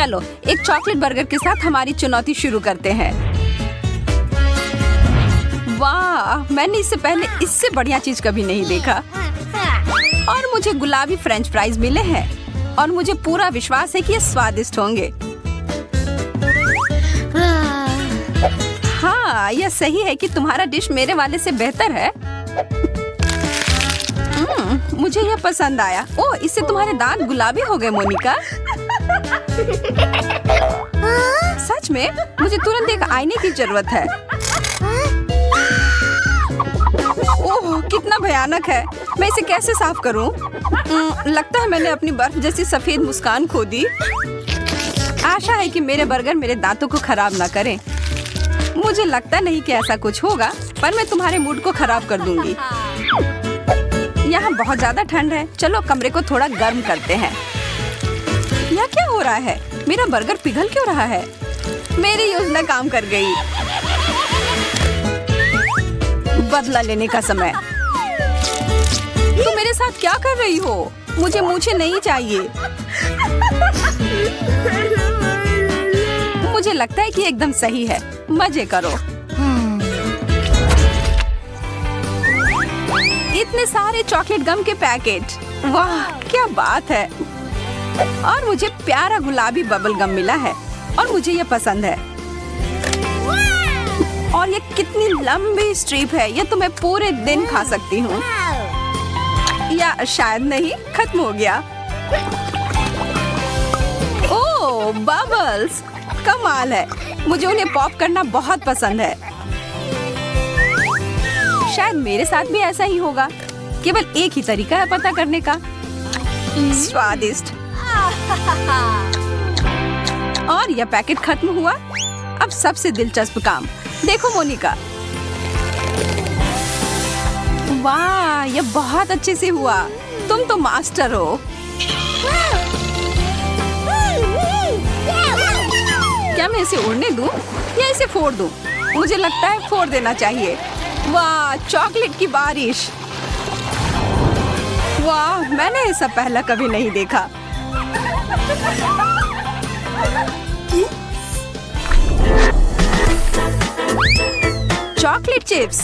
चलो एक chocolate burger के साथ हमारी चुनौती शुरू करते हैं। वाह, मैंने इससे पहले इससे बढ़िया चीज कभी नहीं देखा। और मुझे गुलाबी फ्रेंच फ्राइज मिले हैं और मुझे पूरा विश्वास है कि ये स्वादिष्ट होंगे। हाँ, यह सही है कि तुम्हारा डिश मेरे वाले से बेहतर है। मुझे यह पसंद आया। ओह, इससे तुम्हारे दांत गुलाबी हो गए मोनिका। सच में मुझे तुरंत एक आईने की जरूरत है। ओह, कितना भयानक है। मैं इसे कैसे साफ करूं? लगता है मैंने अपनी बर्फ जैसी सफेद मुस्कान खो दी। आशा है कि मेरे बर्गर मेरे दांतों को खराब ना करें। मुझे लगता नहीं कि ऐसा कुछ होगा, पर मैं तुम्हारे मूड को खराब कर दूंगी। यहाँ बहुत ज्यादा ठंड है। चलो कमरे को थोड़ा गर्म करते हैं। यह क्या हो रहा है? मेरा बर्गर पिघल क्यों रहा है? मेरी योजना काम कर गई। बदला लेने का समय। तुम मेरे साथ क्या कर रही हो? मुझे मूछें नहीं चाहिए। मुझे लगता है कि एकदम सही है। मजे करो। इतने सारे चॉकलेट गम के पैकेट। वाह, क्या बात है। और मुझे प्यारा गुलाबी बबल गम मिला है और मुझे ये पसंद है। और ये कितनी लंबी स्ट्रिप है। ये तो मैं पूरे दिन खा सकती हूँ। या शायद नहीं, खत्म हो गया। ओह, बबल्स, कमाल है। मुझे उन्हें पॉप करना बहुत पसंद है। शायद मेरे साथ भी ऐसा ही होगा। केवल एक ही तरीका है पता करने का। स्वादिष्ट। और यह पैकेट खत्म हुआ। अब सबसे दिलचस्प काम देखो मोनिका। वाह, यह बहुत अच्छे से हुआ। तुम तो मास्टर हो। क्या मैं इसे उड़ने दूं या इसे फोड़ दूं? मुझे लगता है फोड़ देना चाहिए। वाह, चॉकलेट की बारिश। वाह, मैंने ऐसा पहला कभी नहीं देखा। चॉकलेट चिप्स,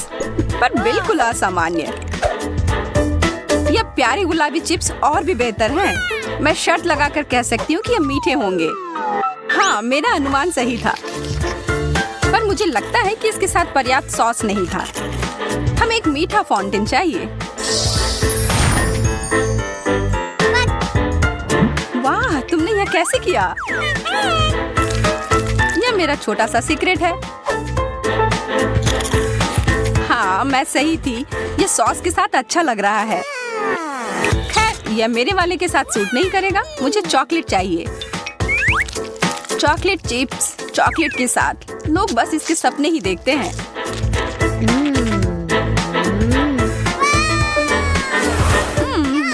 पर बिल्कुल असामान्य। यह प्यारे गुलाबी चिप्स और भी बेहतर हैं। मैं शर्त लगाकर कह सकती हूँ कि ये मीठे होंगे। हाँ, मेरा अनुमान सही था, पर मुझे लगता है कि इसके साथ पर्याप्त सॉस नहीं था। हमें एक मीठा फाउंटेन चाहिए। वाह, तुमने यह कैसे किया? यह मेरा छोटा सा सीक्रेट है। हाँ, मैं सही थी। यह सॉस के साथ अच्छा लग रहा है। खैर, यह मेरे वाले के साथ सूट नहीं करेगा। मुझे चॉकलेट चाहिए। चॉकलेट चिप्स चॉकलेट के साथ। लोग बस इसके सपने ही देखते हैं।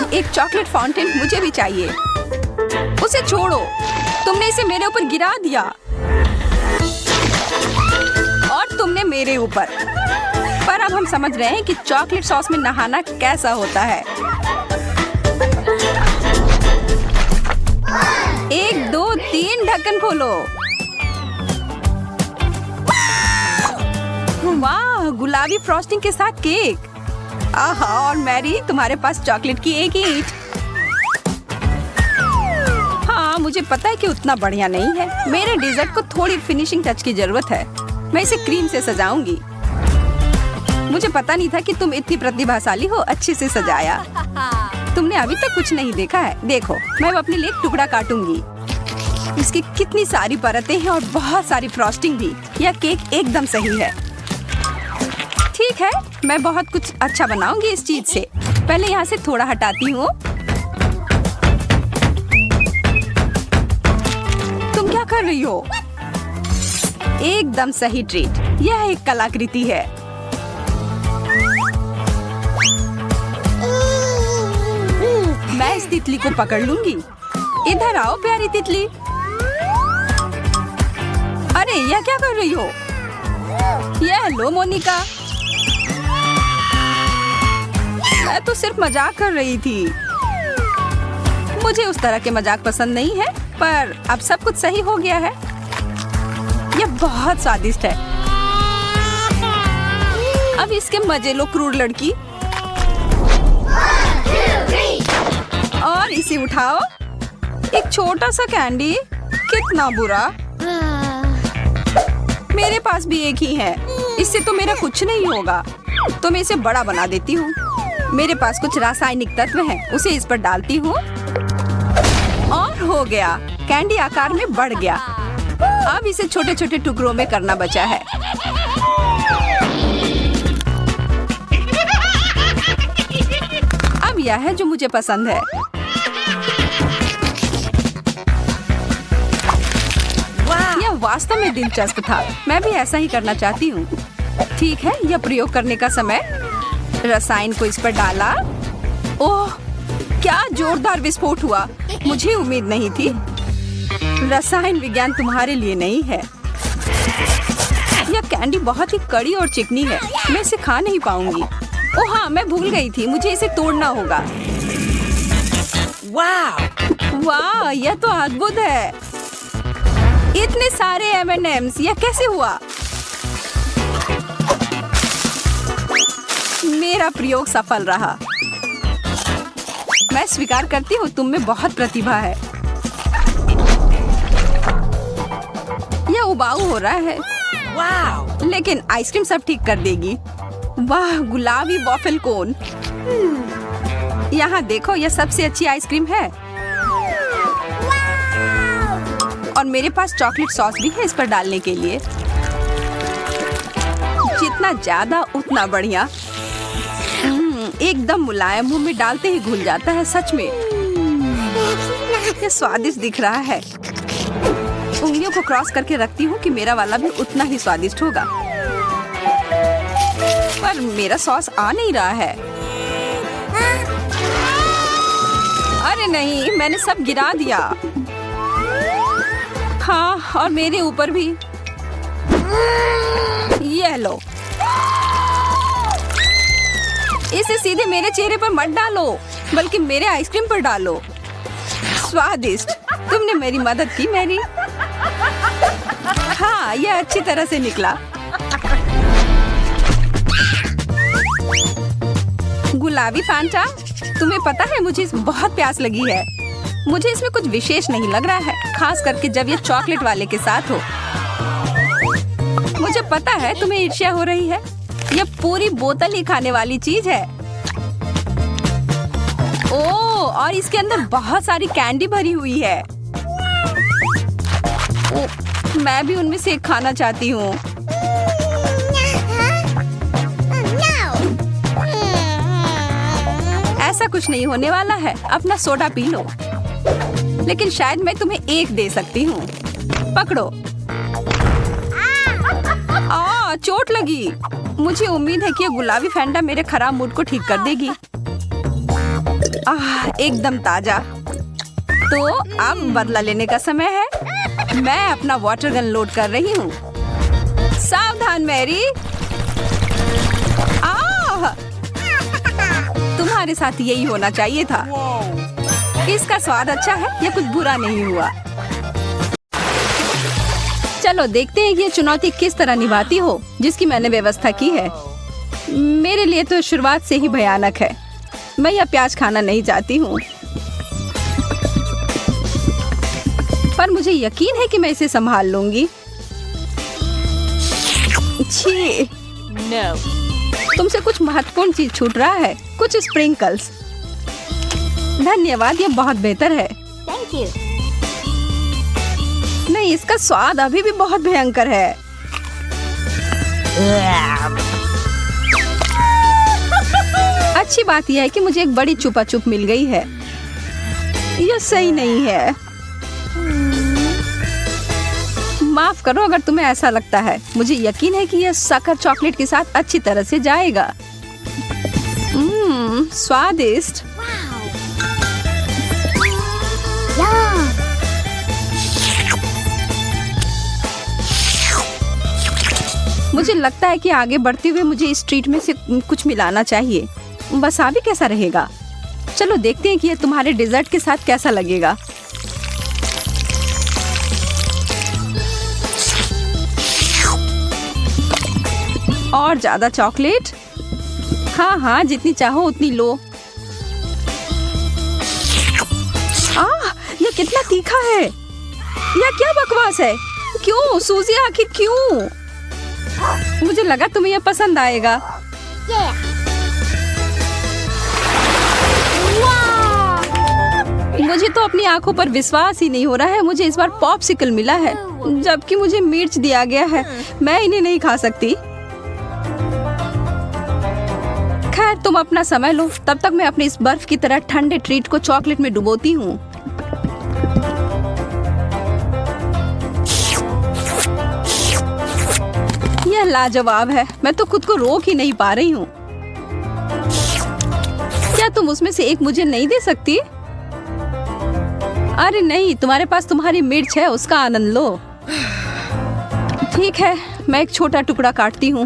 एक चॉकलेट फाउंटेन मुझे भी चाहिए। उसे छोड़ो, तुमने इसे मेरे ऊपर गिरा दिया। और तुमने मेरे ऊपर। पर अब हम समझ रहे हैं कि चॉकलेट सॉस में नहाना कैसा होता है। 1 2 3 ढक्कन खोलो। वाह, गुलाबी फ्रॉस्टिंग के साथ केक। आहा, और मैरी, तुम्हारे पास चॉकलेट की एक ईंट। हाँ, मुझे पता है कि उतना बढ़िया नहीं है। मेरे डेजर्ट को थोड़ी फिनिशिंग टच की जरूरत है। मैं इसे क्रीम से सजाऊंगी। मुझे पता नहीं था कि तुम इतनी प्रतिभाशाली हो। अच्छे से सजाया। तुमने अभी तक कुछ नहीं देखा है। देखो, मैं अपने लिए एक टुकड़ा काटूंगी। इसकी कितनी सारी परतें हैं और बहुत सारी फ्रॉस्टिंग भी। यह केक एकदम सही है। ठीक है, मैं बहुत कुछ अच्छा बनाऊंगी इस चीज से। पहले यहाँ से थोड़ा हटाती हूँ। तुम क्या कर रही हो? एकदम सही ट्रीट। यह एक कलाकृति है। मैं इस तितली को पकड़ लूंगी। इधर आओ प्यारी तितली। अरे, यह क्या कर रही हो? यह लो मोनिका। मैं तो सिर्फ मजाक कर रही थी। मुझे उस तरह के मजाक पसंद नहीं है। पर अब सब कुछ सही हो गया है। यह बहुत स्वादिष्ट है। अब इसके मजे लो क्रूर लड़की। और इसे उठाओ। एक छोटा सा कैंडी, कितना बुरा। मेरे पास भी एक ही है, इससे तो मेरा कुछ नहीं होगा। तो मैं इसे बड़ा बना देती हूँ। मेरे पास कुछ रासायनिक तत्व हैं, उसे इस पर डालती हूँ और हो गया। कैंडी आकार में बढ़ गया। अब इसे छोटे छोटे टुकड़ों में करना बचा है। अब यह है जो मुझे पसंद है। यह वास्तव में दिलचस्प था। मैं भी ऐसा ही करना चाहती हूँ। ठीक है, यह प्रयोग करने का समय। रसायन को इस पर डाला। ओह, क्या जोरदार विस्फोट हुआ। मुझे उम्मीद नहीं थी। रसायन विज्ञान तुम्हारे लिए नहीं है। यह कैंडी बहुत ही कड़ी और चिकनी है। मैं इसे खा नहीं पाऊंगी। ओह हाँ, मैं भूल गई थी, मुझे इसे तोड़ना होगा। वाह, यह तो अद्भुत है। इतने सारे M&Ms, यह कैसे हुआ? मेरा प्रयोग सफल रहा। मैं स्वीकार करती हूँ, तुम में बहुत प्रतिभा है। यह उबाऊ हो रहा है। लेकिन आइसक्रीम सब ठीक कर देगी। वाह, गुलाबी वॉफल कोन। यहाँ देखो, यह सबसे अच्छी आइसक्रीम है। और मेरे पास चॉकलेट सॉस भी है इस पर डालने के लिए। जितना ज्यादा उतना बढ़िया। एकदम मुलायम, मुंह में डालते ही घुल जाता है। सच में यह स्वादिष्ट दिख रहा है। उंगलियों को क्रॉस करके रखती हूँ कि मेरा वाला भी उतना ही स्वादिष्ट होगा। पर मेरा सॉस आ नहीं रहा है। अरे नहीं, मैंने सब गिरा दिया। हाँ, और मेरे ऊपर भी। ये लो, इसे सीधे मेरे चेहरे पर मत डालो, बल्कि मेरे आइसक्रीम पर डालो। स्वादिष्ट। तुमने मेरी मदद की मैरी। हाँ, यह अच्छी तरह से निकला। गुलाबी फैंटा, तुम्हें पता है मुझे इसमें बहुत प्यास लगी है। मुझे इसमें कुछ विशेष नहीं लग रहा है, खास करके जब ये चॉकलेट वाले के साथ हो। मुझे पता है तुम्हें ईर्ष्या हो रही है। यह पूरी बोतल ही खाने वाली चीज है। ओह, और इसके अंदर बहुत सारी कैंडी भरी हुई है। ओह, मैं भी उनमें से एक खाना चाहती हूँ। ऐसा कुछ नहीं होने वाला है। अपना सोडा पी लो। लेकिन शायद मैं तुम्हें एक दे सकती हूँ। पकड़ो। चोट लगी। मुझे उम्मीद है कि ये गुलाबी फैंटा मेरे खराब मूड को ठीक कर देगी। एकदम ताजा। तो अब बदला लेने का समय है। मैं अपना वाटर गन लोड कर रही हूँ। सावधान मैरी। तुम्हारे साथ यही होना चाहिए था। इसका स्वाद अच्छा है, यह कुछ बुरा नहीं हुआ। चलो देखते हैं कि ये चुनौती किस तरह निभाती हो जिसकी मैंने व्यवस्था की है। मेरे लिए तो शुरुआत से ही भयानक है। मैं यह प्याज खाना नहीं चाहती हूँ, पर मुझे यकीन है कि मैं इसे संभाल लूंगी। छी, तुमसे कुछ महत्वपूर्ण चीज छूट रहा है। कुछ स्प्रिंकल्स। धन्यवाद, यह बहुत बेहतर है। Thank you. नहीं, इसका स्वाद अभी भी बहुत भयंकर है। अच्छी बात यह है कि मुझे एक बड़ी चुपा चुप मिल गई है। यह सही नहीं है। माफ करो अगर तुम्हें ऐसा लगता है। मुझे यकीन है कि यह शक्कर चॉकलेट के साथ अच्छी तरह से जाएगा। स्वादिष्ट। मुझे लगता है कि आगे बढ़ते हुए मुझे इस ट्रीट में से कुछ मिलाना चाहिए। वसाबी कैसा रहेगा? चलो देखते हैं कि ये तुम्हारे डेजर्ट के साथ कैसा लगेगा। और ज्यादा चॉकलेट। हाँ हाँ, जितनी चाहो उतनी लो। ये कितना तीखा है। यह क्या बकवास है? क्यों सूजी, आखिर क्यों? मुझे लगा तुम्हें यह पसंद आएगा। मुझे तो अपनी आंखों पर विश्वास ही नहीं हो रहा है। मुझे इस बार पॉप्सिकल मिला है, जबकि मुझे मिर्च दिया गया है। मैं इन्हें नहीं खा सकती। खैर, तुम अपना समय लो, तब तक मैं अपने इस बर्फ की तरह ठंडे ट्रीट को चॉकलेट में डुबोती हूँ। यह लाजवाब है। मैं तो खुद को रोक ही नहीं पा रही हूँ। क्या तुम उसमें से एक मुझे नहीं दे सकती? अरे नहीं, तुम्हारे पास तुम्हारी मिर्च है, उसका आनंद लो। ठीक है, मैं एक छोटा टुकड़ा काटती हूँ।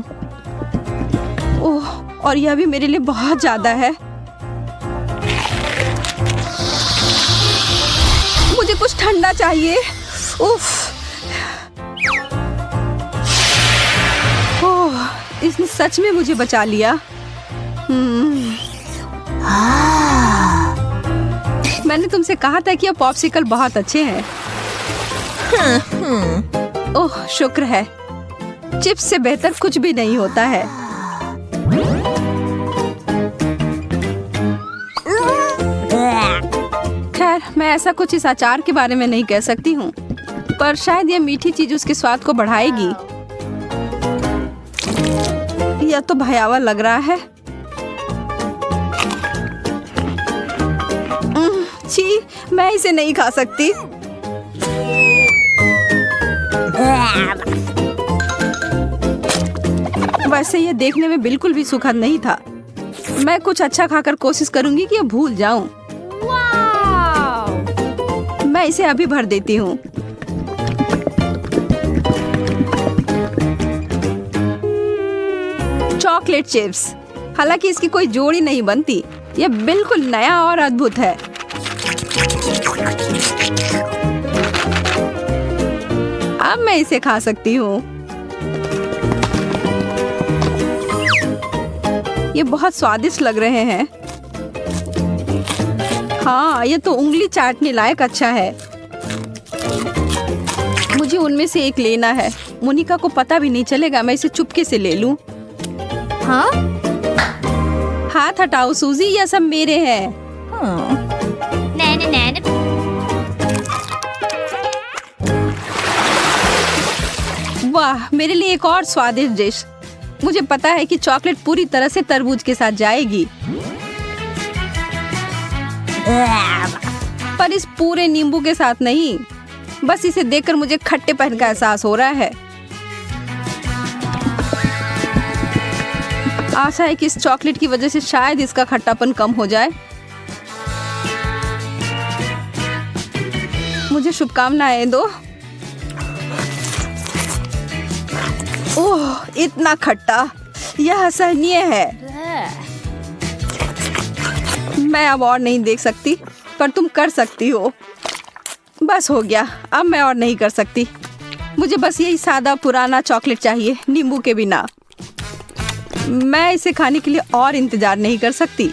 ओह, और यह भी मेरे लिए बहुत ज्यादा है। मुझे कुछ ठंडा चाहिए। उफ। ओह, इसने सच में मुझे बचा लिया। मैंने तुमसे कहा था कि ये पॉप्सिकल बहुत अच्छे हैं। ओह, शुक्र है। चिप्स से बेहतर कुछ भी नहीं होता है। खैर, मैं ऐसा कुछ इस अचार के बारे में नहीं कह सकती हूँ, पर शायद यह मीठी चीज उसके स्वाद को बढ़ाएगी। यह तो भयावह लग रहा है। छी, मैं इसे नहीं खा सकती। वैसे यह देखने में बिल्कुल भी सुखद नहीं था। मैं कुछ अच्छा खाकर कोशिश करूंगी कि यह भूल जाऊं। मैं इसे अभी भर देती हूँ। Chocolate chips. हालांकि इसकी कोई जोड़ी नहीं बनती। यह बिल्कुल नया और अद्भुत है। अब मैं इसे खा सकती हूँ। ये बहुत स्वादिष्ट लग रहे हैं। हाँ, ये तो उंगली चाटने लायक अच्छा है। मुझे उनमें से एक लेना है। मोनिका को पता भी नहीं चलेगा। मैं इसे चुपके से ले लूं। हाँ? हाथ हटाओ सूजी, यह सब मेरे हैं। वाह, मेरे लिए एक और स्वादिष्ट डिश। मुझे पता है कि चॉकलेट पूरी तरह से तरबूज के साथ जाएगी, पर इस पूरे नींबू के साथ नहीं। बस इसे देखकर मुझे खट्टेपन का एहसास हो रहा है। आशा है कि इस चॉकलेट की वजह से शायद इसका खट्टापन कम हो जाए। मुझे शुभकामनाएं दो। ओह, इतना खट्टा, यह असहनीय है। मैं अब और नहीं देख सकती, पर तुम कर सकती हो। बस हो गया, अब मैं और नहीं कर सकती। मुझे बस यही सादा पुराना चॉकलेट चाहिए, नींबू के बिना। मैं इसे खाने के लिए और इंतजार नहीं कर सकती।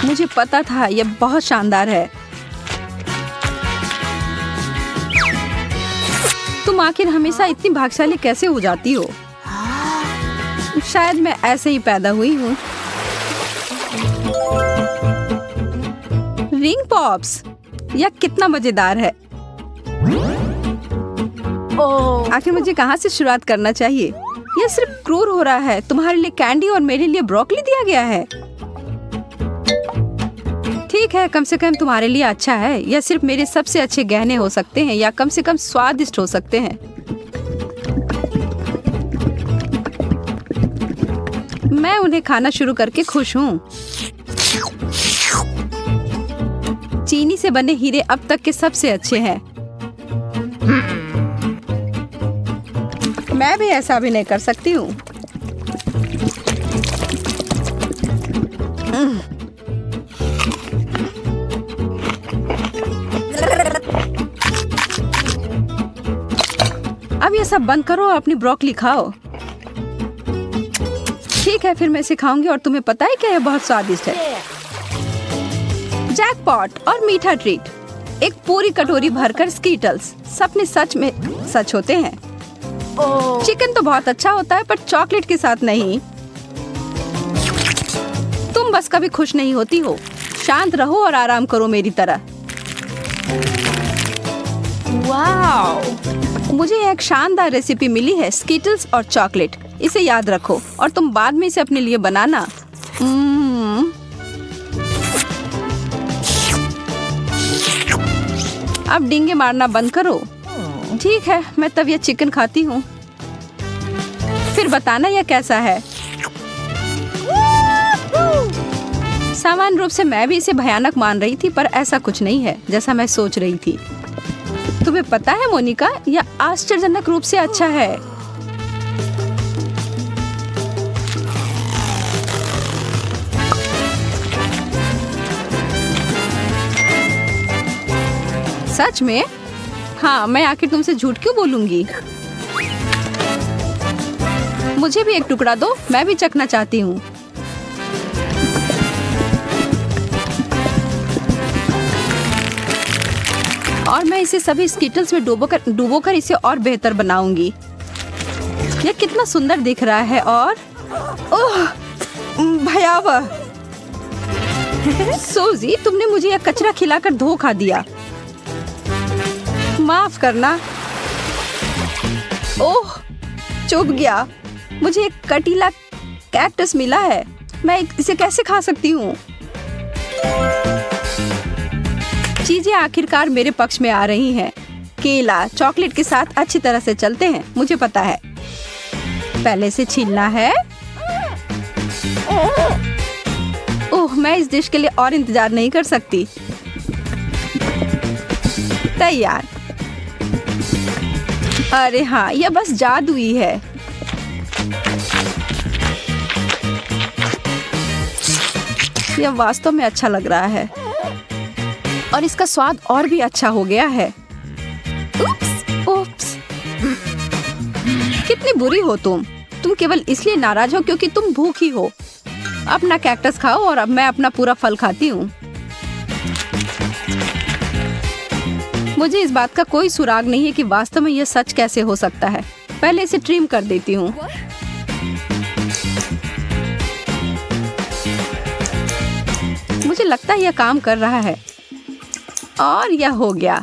मुझे पता था यह बहुत शानदार है। तुम आखिर हमेशा इतनी भाग्यशाली कैसे हो जाती हो? शायद मैं ऐसे ही पैदा हुई हूँ। रिंग पॉप्स, यह कितना मजेदार है। आखिर मुझे कहाँ से शुरुआत करना चाहिए? यह सिर्फ क्रूर हो रहा है। तुम्हारे लिए कैंडी और मेरे लिए ब्रोकली दिया गया है। ठीक है, कम से कम तुम्हारे लिए अच्छा है। यह सिर्फ मेरे सबसे अच्छे गहने हो सकते हैं, या कम से कम स्वादिष्ट हो सकते हैं। मैं उन्हें खाना शुरू करके खुश हूँ। चीनी से बने हीरे अब तक के सबसे अच्छे हैं। मैं भी ऐसा अभिनय कर सकती हूँ। ये सब बंद करो और अपनी ब्रोकली खाओ। ठीक है, फिर मैं सिखाऊंगी। और तुम्हें पता है क्या, ये बहुत स्वादिष्ट है। जैकपॉट और मीठा ट्रीट, एक पूरी कटोरी भरकर स्कीटल्स। सपने सच में सच होते हैं। चिकन तो बहुत अच्छा होता है, पर चॉकलेट के साथ नहीं। तुम बस कभी खुश नहीं होती हो। शांत रहो और आराम करो मेरी तरह। वाओ! मुझे एक शानदार रेसिपी मिली है, स्कीटल्स और चॉकलेट। इसे याद रखो और तुम बाद में इसे अपने लिए बनाना। अब डींगे मारना बंद करो। ठीक है, मैं तब यह चिकन खाती हूँ, फिर बताना यह कैसा है। सामान्य रूप से मैं भी इसे भयानक मान रही थी, पर ऐसा कुछ नहीं है जैसा मैं सोच रही थी। तुम्हें पता है मोनिका, यह आश्चर्यजनक रूप से अच्छा है। सच में? हाँ, मैं आखिर तुमसे झूठ क्यों बोलूंगी। मुझे भी एक टुकड़ा दो, मैं भी चखना चाहती हूँ। और मैं इसे सभी स्कीटल्स में डुबोकर इसे और बेहतर बनाऊंगी। यह कितना सुंदर दिख रहा है और ओह, भयावह। सूजी, तुमने मुझे यह कचरा खिलाकर धोखा दिया। माफ करना। ओह, चुभ गया। मुझे एक कटीला कैक्टस मिला है, मैं इसे कैसे खा सकती हूँ। चीजें आखिरकार मेरे पक्ष में आ रही हैं। केला चॉकलेट के साथ अच्छी तरह से चलते हैं, मुझे पता है। पहले से छीलना है। ओह, मैं इस डिश के लिए और इंतजार नहीं कर सकती। तैयार। अरे हाँ, यह बस जादुई है। यह वास्तव में अच्छा लग रहा है और इसका स्वाद और भी अच्छा हो गया है। उप्स। कितनी बुरी हो तुम केवल इसलिए नाराज हो क्योंकि तुम भूखी हो। अपना कैक्टस खाओ और अब मैं अपना पूरा फल खाती हूँ। मुझे इस बात का कोई सुराग नहीं है कि वास्तव में यह सच कैसे हो सकता है। पहले इसे ट्रिम कर देती हूँ। मुझे लगता है यह काम कर रहा है और यह हो गया।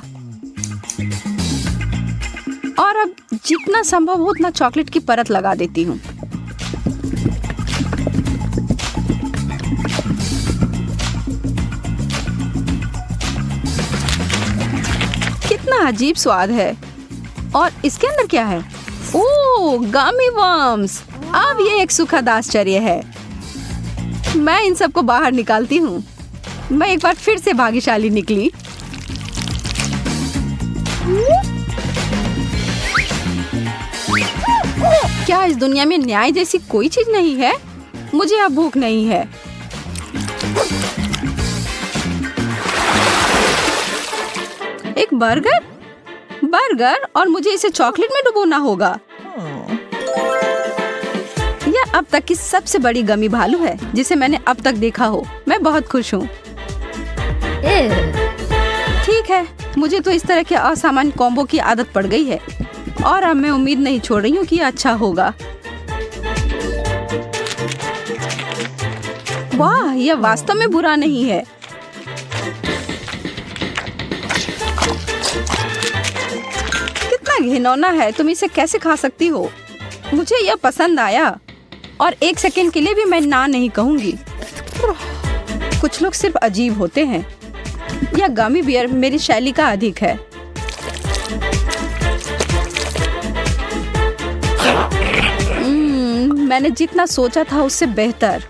और अब जितना संभव हो उतना चॉकलेट की परत लगा देती हूँ। कितना अजीब स्वाद है। और इसके अंदर क्या है? ओह, गमी वर्म्स। अब ये एक सुखद आश्चर्य है। मैं इन सबको बाहर निकालती हूँ। मैं एक बार फिर से भाग्यशाली निकली। क्या इस दुनिया में न्याय जैसी कोई चीज नहीं है? मुझे अब भूख नहीं है। एक बर्गर और मुझे इसे चॉकलेट में डुबोना होगा। यह अब तक की सबसे बड़ी गमी भालू है जिसे मैंने अब तक देखा हो। मैं बहुत खुश हूँ। ठीक है, मुझे तो इस तरह के असामान्य कॉम्बो की आदत पड़ गई है और अब मैं उम्मीद नहीं छोड़ रही हूँ कि यह अच्छा होगा। वाह, यह वास्तव में बुरा नहीं है। कितना घिनौना है, तुम इसे कैसे खा सकती हो? मुझे यह पसंद आया और एक सेकंड के लिए भी मैं ना नहीं कहूंगी। कुछ लोग सिर्फ अजीब होते हैं। यह गमी बियर मेरी शैली का अधिक है। मैंने जितना सोचा था उससे बेहतर।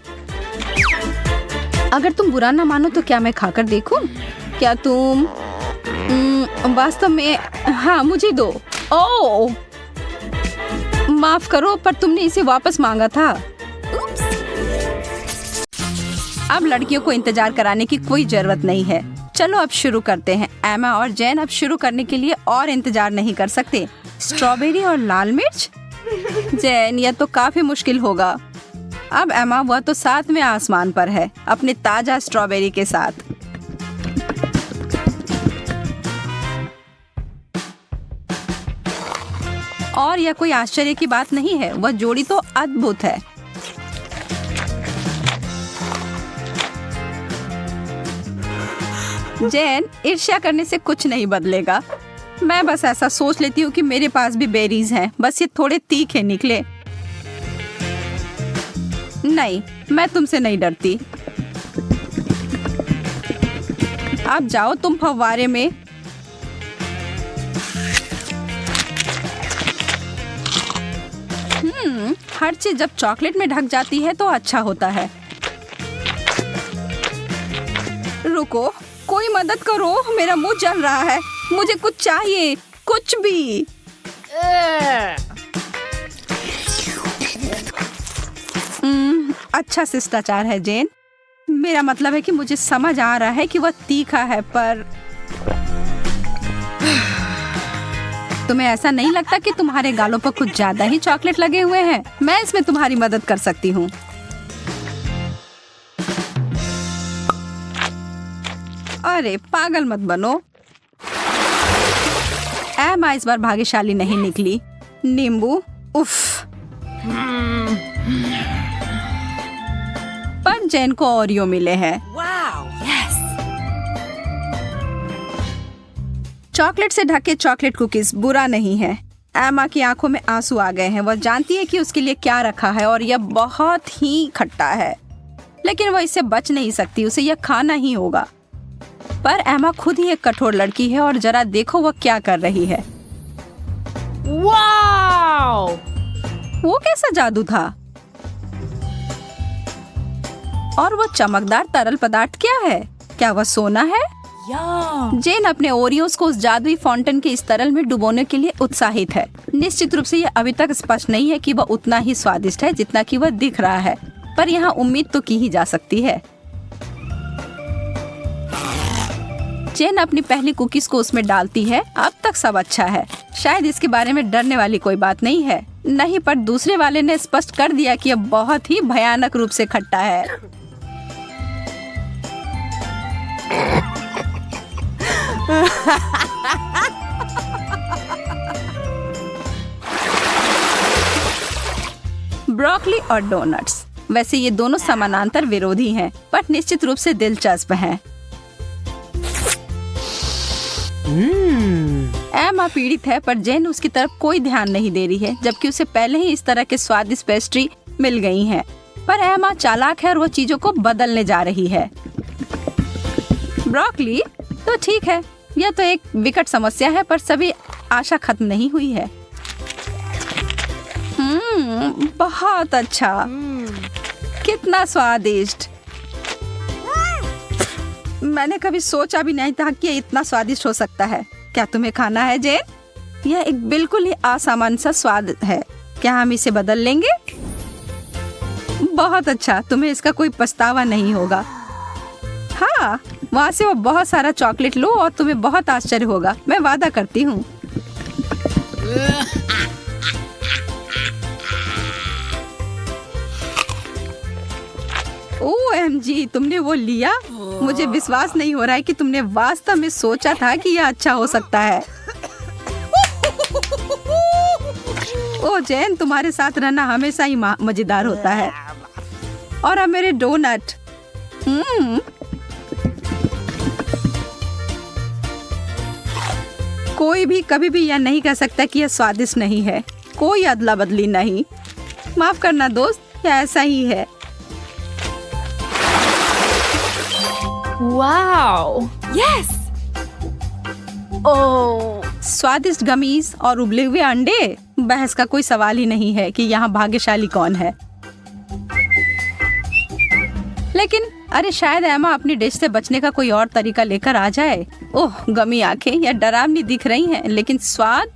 अगर तुम बुरा ना मानो तो क्या मैं खाकर देखूं? क्या तुम वास्तव में? हाँ, मुझे दो। ओह, माफ करो, पर तुमने इसे वापस मांगा था। अब लड़कियों को इंतजार कराने की कोई जरूरत नहीं है। चलो अब शुरू करते हैं। एमा और जैन अब शुरू करने के लिए और इंतजार नहीं कर सकते। स्ट्रॉबेरी और लाल मिर्च। जैन, यह तो काफी मुश्किल होगा। अब एमा, वह तो साथ में आसमान पर है अपने ताजा स्ट्रॉबेरी के साथ। और यह कोई आश्चर्य की बात नहीं है, वह जोड़ी तो अद्भुत है। जैन, ईर्ष्या करने से कुछ नहीं बदलेगा। मैं बस ऐसा सोच लेती हूँ कि मेरे पास भी बेरीज हैं, बस ये थोड़े तीखे निकले। नहीं, मैं तुमसे नहीं डरती। आप जाओ तुम फव्वारे में। हर चीज जब चॉकलेट में ढक जाती है तो अच्छा होता है। रुको, कोई मदद करो, मेरा मुंह जल रहा है। मुझे कुछ चाहिए, कुछ भी। अच्छा शिष्टाचार है जैन। मेरा मतलब है कि मुझे समझ आ रहा है कि वह तीखा है, पर तुम्हें ऐसा नहीं लगता कि तुम्हारे गालों पर कुछ ज्यादा ही चॉकलेट लगे हुए हैं? मैं इसमें तुम्हारी मदद कर सकती हूँ। अरे पागल मत बनो। एमा इस बार भाग्यशाली नहीं निकली। नींबू, उफ। पर जैन को ओरियो मिले हैं। चॉकलेट से ढके चॉकलेट कुकीज बुरा नहीं है। एमा की आंखों में आंसू आ गए हैं। वह जानती है कि उसके लिए क्या रखा है और यह बहुत ही खट्टा है, लेकिन वह इससे बच नहीं सकती, उसे यह खाना ही होगा। पर एमा खुद ही एक कठोर लड़की है और जरा देखो वह क्या कर रही है। वाओ! वो कैसा जादू था? और वो चमकदार तरल पदार्थ क्या है? क्या वह सोना है? जेन अपने ओरियोस को उस जादुई फाउंटेन के इस तरल में डुबोने के लिए उत्साहित है। निश्चित रूप से यह अभी तक स्पष्ट नहीं है कि वह उतना ही स्वादिष्ट है जितना कि वह दिख रहा है, पर यहाँ उम्मीद तो की ही जा सकती है। जेन अपनी पहली कुकीज को उसमें डालती है। अब तक सब अच्छा है, शायद इसके बारे में डरने वाली कोई बात नहीं है। नहीं, पर दूसरे वाले ने स्पष्ट कर दिया कि यह बहुत ही भयानक रूप से खट्टा है। ब्रोकली और डोनट्स, वैसे ये दोनों समानांतर विरोधी हैं, पर निश्चित रूप से दिलचस्प हैं। एमा पीड़ित है, पर जेन उसकी तरफ कोई ध्यान नहीं दे रही है, जबकि उसे पहले ही इस तरह के स्वादिष्ट पेस्ट्री मिल गई हैं। पर एमा चालाक है और वो चीजों को बदलने जा रही है। ब्रोकली तो ठीक है, यह तो एक विकट समस्या है, पर सभी आशा खत्म नहीं हुई है। बहुत अच्छा, कितना स्वादिष्ट। मैंने कभी सोचा भी नहीं था कि ये इतना स्वादिष्ट हो सकता है। क्या तुम्हें खाना है जेन? यह एक बिल्कुल ही असामान्य सा स्वाद है। क्या हम इसे बदल लेंगे? बहुत अच्छा, तुम्हें इसका कोई पछतावा नहीं होगा। हाँ, वहाँ से वो बहुत सारा चॉकलेट लो और तुम्हें बहुत आश्चर्य होगा, मैं वादा करती हूँ। OMG, तुमने वो लिया? मुझे विश्वास नहीं हो रहा है कि तुमने वास्तव में सोचा था कि यह अच्छा हो सकता है। ओ जैन, तुम्हारे साथ रहना हमेशा ही मजेदार होता है। और अब मेरे डोनट। कोई भी कभी भी यह नहीं कह सकता कि यह स्वादिष्ट नहीं है। कोई अदला बदली नहीं। माफ करना दोस्त, यह ऐसा ही है। वाओ! यस! ओह, स्वादिष्ट गमीज और उबले हुए अंडे। बहस का कोई सवाल ही नहीं है कि यहाँ भाग्यशाली कौन है। लेकिन अरे, शायद एमा अपनी डिश से बचने का कोई और तरीका लेकर आ जाए। ओह, गमी आंखें, यह डरावनी दिख रही हैं, लेकिन स्वाद।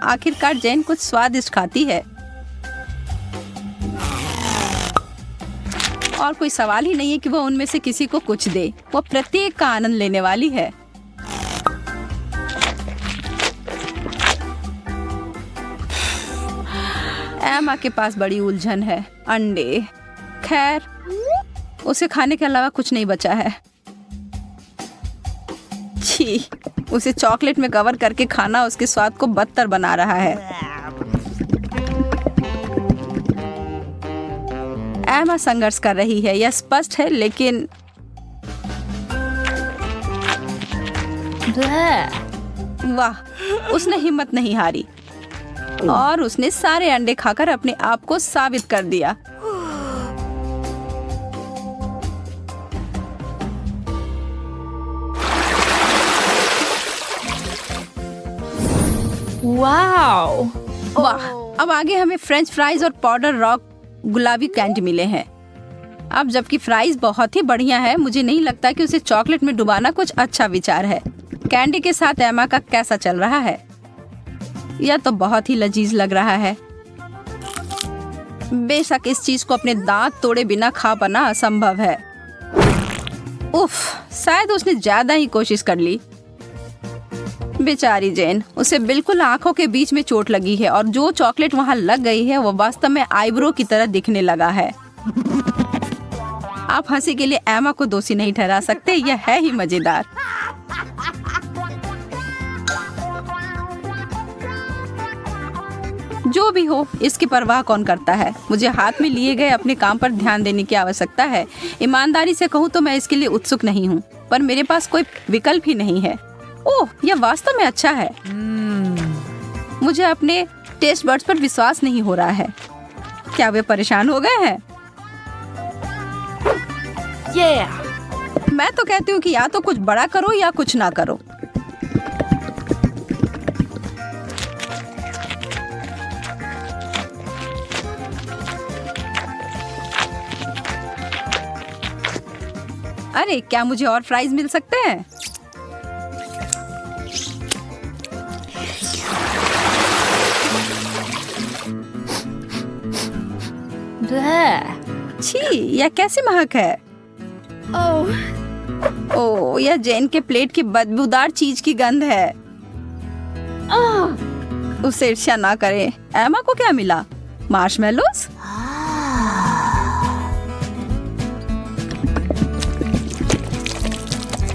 आखिरकार जैन कुछ स्वादिष्ट खाती है। और कोई सवाल ही नहीं है कि वो उनमें से किसी को कुछ दे। वो प्रत्येक का आनंद लेने वाली है। एमा के पास बड़ी उलझन है। अंडे, खैर उसे खाने के अलावा कुछ नहीं बचा है। छी, उसे चॉकलेट में कवर करके खाना उसके स्वाद को बदतर बना रहा है। एमा संघर्ष कर रही है, यह स्पष्ट है, लेकिन वाह, उसने हिम्मत नहीं हारी और उसने सारे अंडे खाकर अपने आप को साबित कर दिया। Wow. वाह, अब आगे हमें फ्रेंच फ्राइज और पाउडर रॉक गुलाबी कैंडी मिले हैं। अब जबकि फ्राइज बहुत ही बढ़िया है, मुझे नहीं लगता कि उसे चॉकलेट में डुबाना कुछ अच्छा विचार है। कैंडी के साथ एमा का कैसा चल रहा है? यह तो बहुत ही लजीज लग रहा है। बेशक इस चीज को अपने दांत तोड़े बिना खा पाना असंभव है। उफ, शायद उसने ज्यादा ही कोशिश कर ली। बेचारी जेन, उसे बिल्कुल आंखों के बीच में चोट लगी है और जो चॉकलेट वहां लग गई है वो वास्तव में आईब्रो की तरह दिखने लगा है। आप हंसी के लिए एमा को दोषी नहीं ठहरा सकते, यह है ही मजेदार। जो भी हो, इसकी परवाह कौन करता है। मुझे हाथ में लिए गए अपने काम पर ध्यान देने की आवश्यकता है। ईमानदारी से कहूँ तो मैं इसके लिए उत्सुक नहीं हूँ, पर मेरे पास कोई विकल्प ही नहीं है। ओह, यह वास्तव में अच्छा है। मुझे अपने टेस्ट बड्स पर विश्वास नहीं हो रहा है। क्या वे परेशान हो गए हैं? Yeah. मैं तो कहती हूँ कि या तो कुछ बड़ा करो या कुछ ना करो। अरे, क्या मुझे और फ्राइज मिल सकते हैं? छी, यह कैसी महक है? ओह, यह जेन के प्लेट की बदबूदार चीज की गंध है। उसे ईर्ष्या ना करें। एमा को क्या मिला? मार्शमेलोस?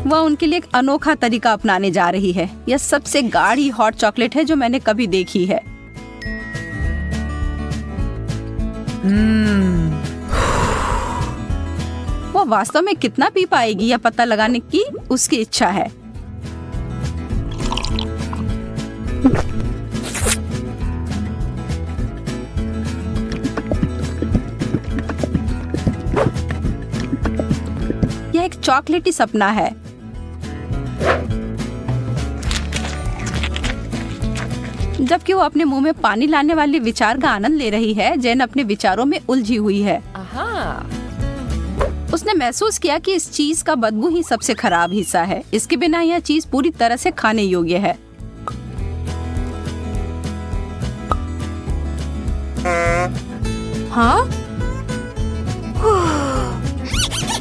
वह उनके लिए एक अनोखा तरीका अपनाने जा रही है। यह सबसे गाढ़ी हॉट चॉकलेट है जो मैंने कभी देखी है। वो वास्तव में कितना पी पाएगी यह पता लगाने की उसकी इच्छा है। यह एक चॉकलेटी सपना है। जबकि वो अपने मुंह में पानी लाने वाले विचार का आनंद ले रही है, जेन अपने विचारों में उलझी हुई है। उसने महसूस किया कि इस चीज का बदबू ही सबसे खराब हिस्सा है। इसके बिना यह चीज पूरी तरह से खाने योग्य है। हाँ?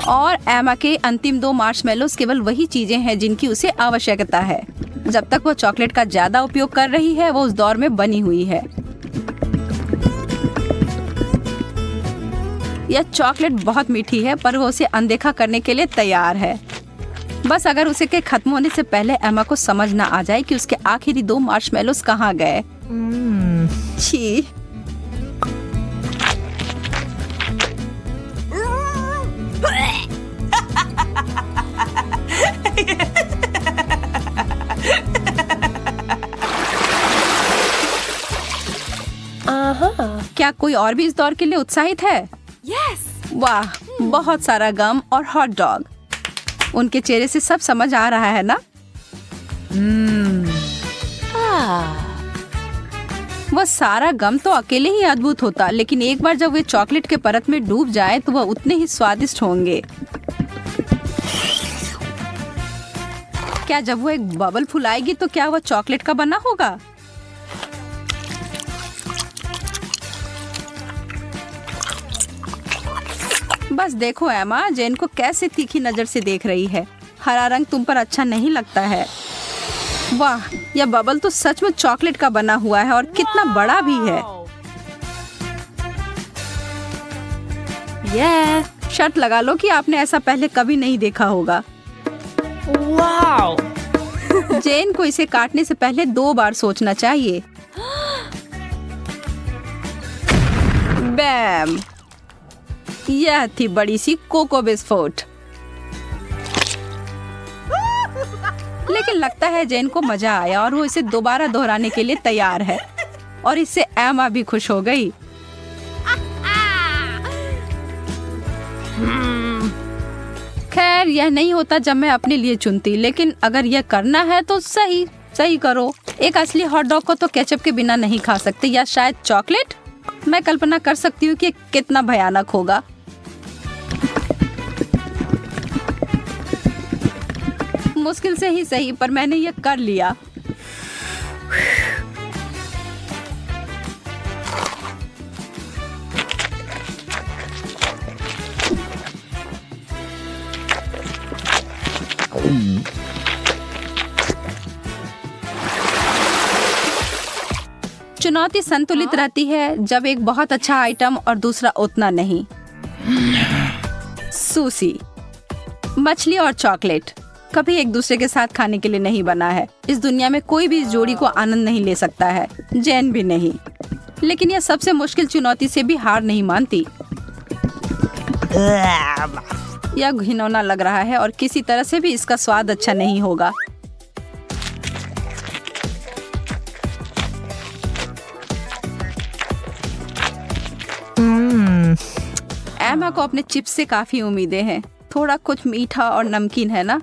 और एमा के अंतिम 2 मार्शमेलोस केवल वही चीजें हैं जिनकी उसे आवश्यकता है। जब तक वो चॉकलेट का ज्यादा उपयोग कर रही है, वो उस दौर में बनी हुई है। यह चॉकलेट बहुत मीठी है, पर वो उसे अनदेखा करने के लिए तैयार है। बस अगर उसे के खत्म होने से पहले एमा को समझ ना आ जाए कि उसके आखिरी 2 मार्शमेलोस कहाँ गए। छी। क्या कोई और भी इस दौर के लिए उत्साहित है? Yes. वाह, बहुत सारा गम और हॉट डॉग। उनके चेहरे से सब समझ आ रहा है ना? वह सारा गम तो अकेले ही अद्भुत होता, लेकिन एक बार जब वे चॉकलेट के परत में डूब जाए तो वह उतने ही स्वादिष्ट होंगे। क्या जब वो एक बबल फुलाएगी तो क्या वह चॉकलेट का बना होगा? बस देखो एमा, जेन को कैसे तीखी नजर से देख रही है। हरा रंग तुम पर अच्छा नहीं लगता है। वाह, यह बबल तो सच में चॉकलेट का बना हुआ है और कितना बड़ा भी है। Yeah. शर्त लगा लो कि आपने ऐसा पहले कभी नहीं देखा होगा। Wow. जेन को इसे काटने से पहले 2 बार सोचना चाहिए। बैम! यह थी बड़ी सी कोको बिस्कुट। लेकिन लगता है जेन को मजा आया और वो इसे दोबारा दोहराने के लिए तैयार है। और इससे एमा भी खुश हो गई। खैर, यह नहीं होता जब मैं अपने लिए चुनती, लेकिन अगर यह करना है तो सही करो। एक असली हॉट डॉग को तो केचप के बिना नहीं खा सकते, या शायद चॉकलेट। मैं कल्पना कर सकती हूँ कि कितना भयानक होगा। मुश्किल से ही सही, पर मैंने यह कर लिया। चुनौती संतुलित रहती है जब एक बहुत अच्छा आइटम और दूसरा उतना नहीं। सुशी, मछली और चॉकलेट कभी एक दूसरे के साथ खाने के लिए नहीं बना है। इस दुनिया में कोई भी इस जोड़ी को आनंद नहीं ले सकता है, जैन भी नहीं। लेकिन यह सबसे मुश्किल चुनौती से भी हार नहीं मानती। यह घिनौना लग रहा है और किसी तरह से भी इसका स्वाद अच्छा नहीं होगा। एमा को अपने चिप्स से काफी उम्मीदें हैं। थोड़ा कुछ मीठा और नमकीन है ना?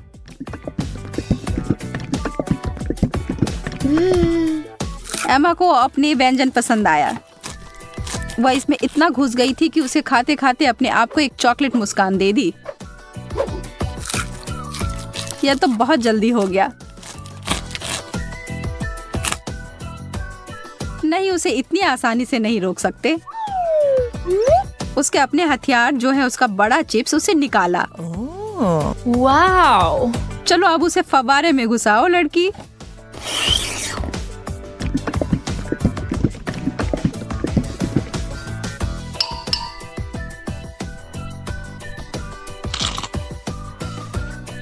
एमा को अपनी व्यंजन पसंद आया। वह इसमें इतना घुस गई थी कि उसे खाते खाते अपने आप को एक चॉकलेट मुस्कान दे दी। यह तो बहुत जल्दी हो गया। नहीं, उसे इतनी आसानी से नहीं रोक सकते। उसके अपने हथियार जो है उसका बड़ा चिप्स उसे निकाला। Wow. चलो अब उसे फव्वारे में घुसाओ लड़की।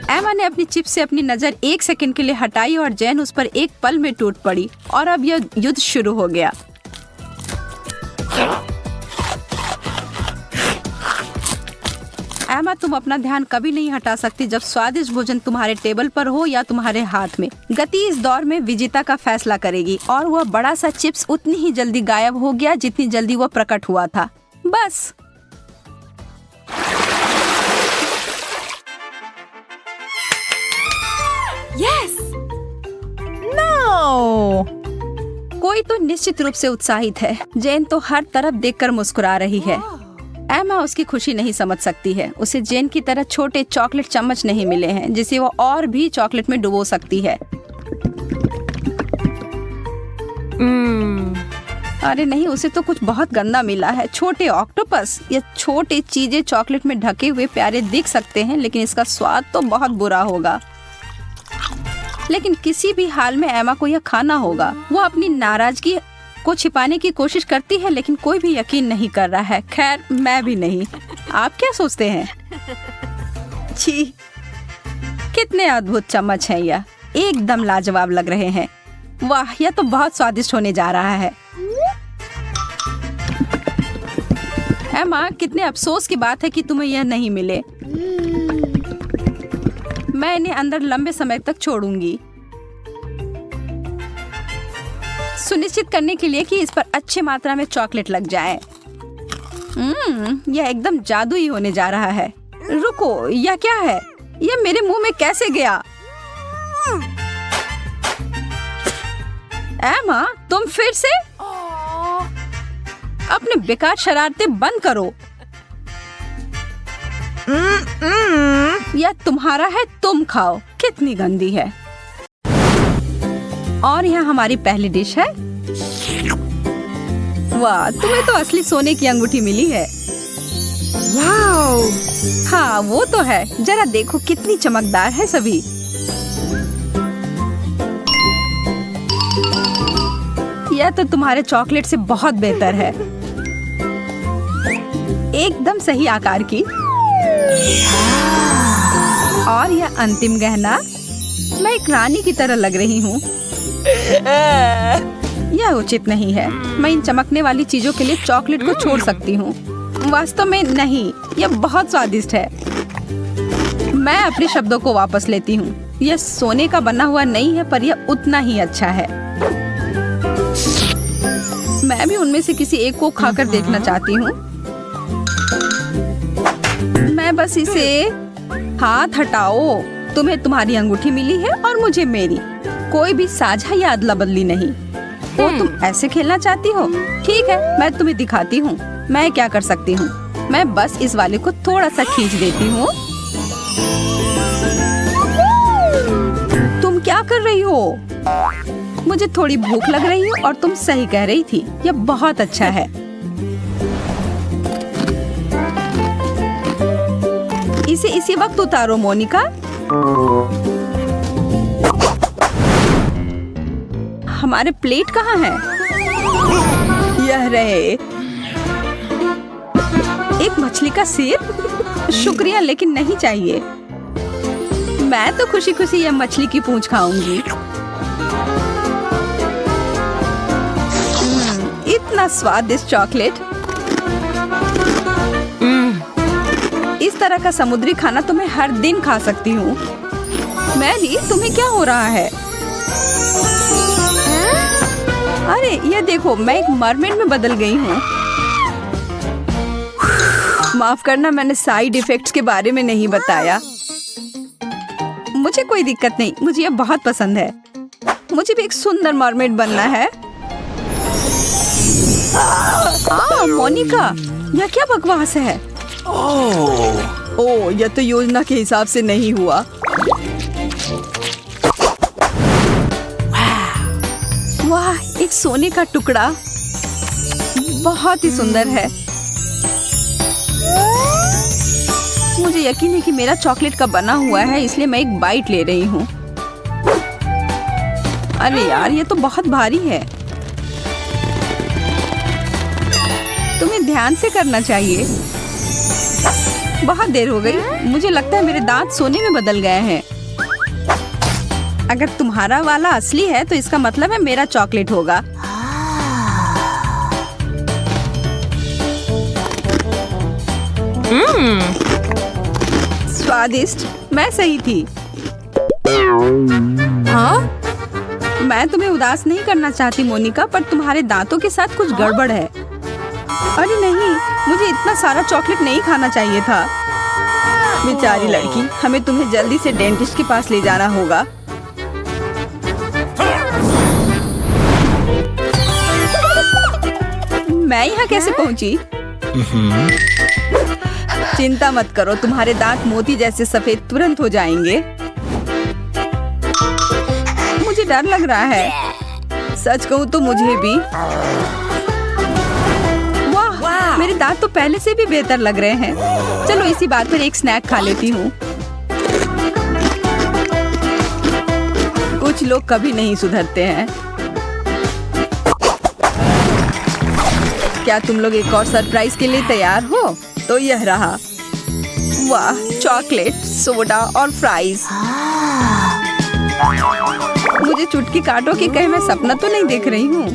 एमा ने अपनी चिप्स से अपनी नजर 1 सेकंड के लिए हटाई और जैन उस पर एक पल में टूट पड़ी। और अब यह युद्ध शुरू हो गया। एमा, तुम अपना ध्यान कभी नहीं हटा सकती जब स्वादिष्ट भोजन तुम्हारे टेबल पर हो या तुम्हारे हाथ में। गति इस दौर में विजेता का फैसला करेगी। और वह बड़ा सा चिप्स उतनी ही जल्दी गायब हो गया जितनी जल्दी वह प्रकट हुआ था। बस। Yes. No. कोई तो निश्चित रूप से उत्साहित है। जेन तो हर तरफ देखकर मुस्कुरा रही है। एमा उसकी खुशी नहीं समझ सकती है। उसे जेन की तरह छोटे चॉकलेट चम्मच नहीं मिले हैं जिसे वो और भी चॉकलेट में डुबो सकती है। अरे नहीं, उसे तो कुछ बहुत गंदा मिला है। छोटे ऑक्टोपस या छोटे चीजें चॉकलेट में ढके हुए प्यारे दिख सकते हैं, लेकिन इसका स्वाद तो बहुत बुरा होगा। लेकिन किसी भी हाल में एमा को यह खाना होगा। वो अपनी नाराजगी को छिपाने की कोशिश करती है, लेकिन कोई भी यकीन नहीं कर रहा है। खैर, मैं भी नहीं। आप क्या सोचते हैं? छी, कितने अद्भुत चम्मच हैं यह। एकदम लाजवाब लग रहे हैं। वाह, यह तो बहुत स्वादिष्ट होने जा रहा है। एमा, कितने अफसोस की बात है कि तुम्हें यह नहीं मिले। मैं इन्हें अंदर लंबे समय तक छोड़ूंगी, सुनिश्चित करने के लिए कि इस पर अच्छी मात्रा में चॉकलेट लग जाए। यह एकदम जादुई होने जा रहा है। रुको, यह क्या है? यह मेरे मुंह में कैसे गया? एमा, तुम फिर से? अपने बेकार शरारतें बंद करो। यह तुम्हारा है, तुम खाओ। कितनी गंदी है। और यह हमारी पहली डिश है। वाह, तुम्हें तो असली सोने की अंगूठी मिली है। वाओ! हाँ, वो तो है। जरा देखो कितनी चमकदार है सभी। यह तो तुम्हारे चॉकलेट से बहुत बेहतर है। एकदम सही आकार की। और यह अंतिम गहना, मैं एक रानी की तरह लग रही हूँ। यह उचित नहीं है। मैं इन चमकने वाली चीजों के लिए चॉकलेट को छोड़ सकती हूँ। वास्तव में नहीं, यह बहुत स्वादिष्ट है। मैं अपने शब्दों को वापस लेती हूँ। यह सोने का बना हुआ नहीं है, पर यह उतना ही अच्छा है। मैं भी उनमें से किसी एक को खाकर देखना चाहती हूँ। मैं बस इसे, हाथ हटाओ। तुम्हें तुम्हारी अंगूठी मिली है और मुझे मेरी। कोई भी साझा या अदला बदली नहीं। ओ, तुम ऐसे खेलना चाहती हो? ठीक है, मैं तुम्हें दिखाती हूँ मैं क्या कर सकती हूँ। मैं बस इस वाले को थोड़ा सा खींच देती हूँ। तुम क्या कर रही हो? मुझे थोड़ी भूख लग रही है और तुम सही कह रही थी। यह बहुत अच्छा है। इसे इसी वक्त उतारो मोनिका। हमारे प्लेट कहाँ है? यह रहे। एक मछली का सिर? शुक्रिया, लेकिन नहीं चाहिए। मैं तो खुशी खुशी यह मछली की पूंछ खाऊंगी। इतना स्वादिष्ट चॉकलेट। इस तरह का समुद्री खाना तो मैं हर दिन खा सकती हूँ। मैरी, तुम्हें क्या हो रहा है? अरे ये देखो, मैं एक मरमेड में बदल गई हूँ। माफ करना, मैंने साइड इफेक्ट्स के बारे में नहीं बताया। मुझे कोई दिक्कत नहीं, मुझे यह बहुत पसंद है। मुझे भी एक सुंदर मरमेड बनना है। मोनिका, यह क्या बकवास है? ओह, यह तो योजना के हिसाब से नहीं हुआ। वाह, एक सोने का टुकड़ा, बहुत ही सुंदर है। मुझे यकीन है कि मेरा चॉकलेट का बना हुआ है, इसलिए मैं एक बाइट ले रही हूँ। अरे यार, ये तो बहुत भारी है। तुम्हें ध्यान से करना चाहिए। बहुत देर हो गई। मुझे लगता है मेरे दांत सोने में बदल गए हैं। अगर तुम्हारा वाला असली है तो इसका मतलब है मेरा चॉकलेट होगा। स्वादिष्ट, मैं सही थी। हाँ? मैं तुम्हें उदास नहीं करना चाहती मोनिका, पर तुम्हारे दांतों के साथ कुछ गड़बड़ है। अरे नहीं, मुझे इतना सारा चॉकलेट नहीं खाना चाहिए था। बेचारी लड़की, हमें तुम्हें जल्दी से डेंटिस्ट के पास ले जाना होगा। मैं यहाँ कैसे पहुँची? चिंता मत करो, तुम्हारे दांत मोती जैसे सफेद तुरंत हो जाएंगे। मुझे डर लग रहा है। सच कहूँ तो मुझे भी। वाह, मेरे दांत तो पहले से भी बेहतर लग रहे हैं। चलो इसी बात पर एक स्नैक खा लेती हूँ। कुछ लोग कभी नहीं सुधरते हैं। क्या तुम लोग एक और सरप्राइज के लिए तैयार हो? तो यह रहा। वाह, चॉकलेट, सोडा और फ्राइज। मुझे चुटकी काटो कि कहीं मैं सपना तो नहीं देख रही हूँ।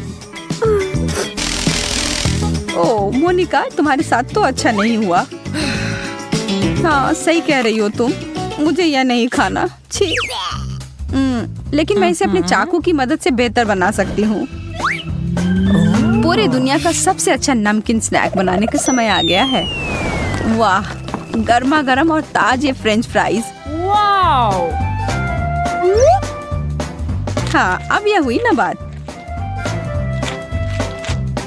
ओह मोनिका, तुम्हारे साथ तो अच्छा नहीं हुआ। हाँ, सही कह रही हो तुम। मुझे यह नहीं खाना। छी। लेकिन मैं इसे अपने चाकू की मदद से बेहतर बना सकती हूँ। पूरी दुनिया का सबसे अच्छा नमकीन स्नैक बनाने का समय आ गया है। वाह, गर्मा गर्म और ताजे फ्रेंच फ्राइज। वाओ! हाँ, अब यह हुई ना बात।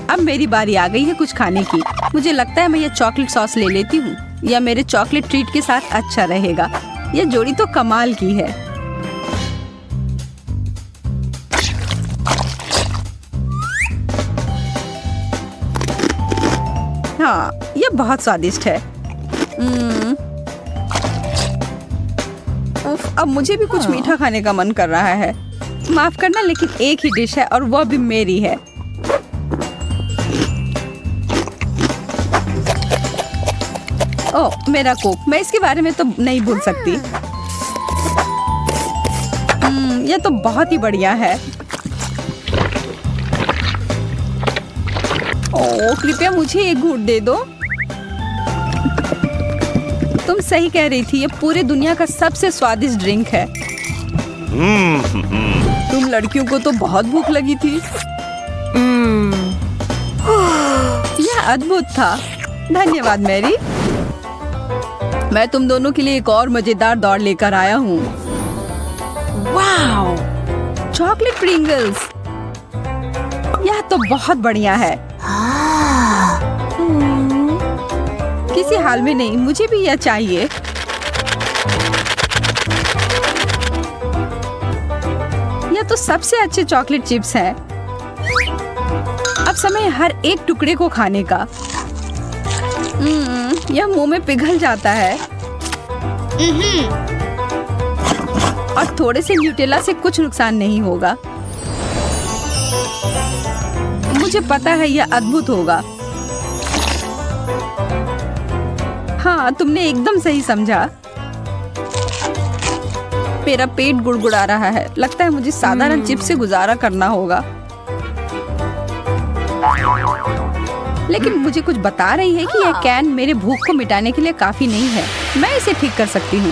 अब मेरी बारी आ गई है कुछ खाने की। मुझे लगता है मैं ये चॉकलेट सॉस ले लेती हूँ। यह मेरे चॉकलेट ट्रीट के साथ अच्छा रहेगा। यह जोड़ी तो कमाल की है। हाँ, यह बहुत स्वादिष्ट है। उफ, अब मुझे भी कुछ मीठा खाने का मन कर रहा है। माफ करना, लेकिन एक ही डिश है और वह भी मेरी है। ओह मेरा कोक, मैं इसके बारे में तो नहीं भूल सकती। यह तो बहुत ही बढ़िया है। ओह कृपया मुझे एक घूंट दे दो। तुम सही कह रही थी, ये पूरे दुनिया का सबसे स्वादिष्ट ड्रिंक है। तुम लड़कियों को तो बहुत भूख लगी थी। यह अद्भुत था। धन्यवाद मैरी। मैं तुम दोनों के लिए एक और मजेदार दौड़ लेकर आया हूँ। Wow! चॉकलेट प्रिंगल्स, यह तो बहुत बढ़िया है। किसी हाल में नहीं, मुझे भी यह चाहिए। यह तो सबसे अच्छे चॉकलेट चिप्स हैं। अब समय है हर एक टुकड़े को खाने का। यह मुंह में पिघल जाता है। और थोड़े से न्यूटेला से कुछ नुकसान नहीं होगा। मुझे पता है यह अद्भुत होगा। हाँ, तुमने एकदम सही समझा। मेरा पेट गुड़गुड़ा रहा है। लगता है मुझे साधारण चिप्स से गुजारा करना होगा। लेकिन मुझे कुछ बता रही है कि यह कैन मेरे भूख को मिटाने के लिए काफी नहीं है। मैं इसे ठीक कर सकती हूँ।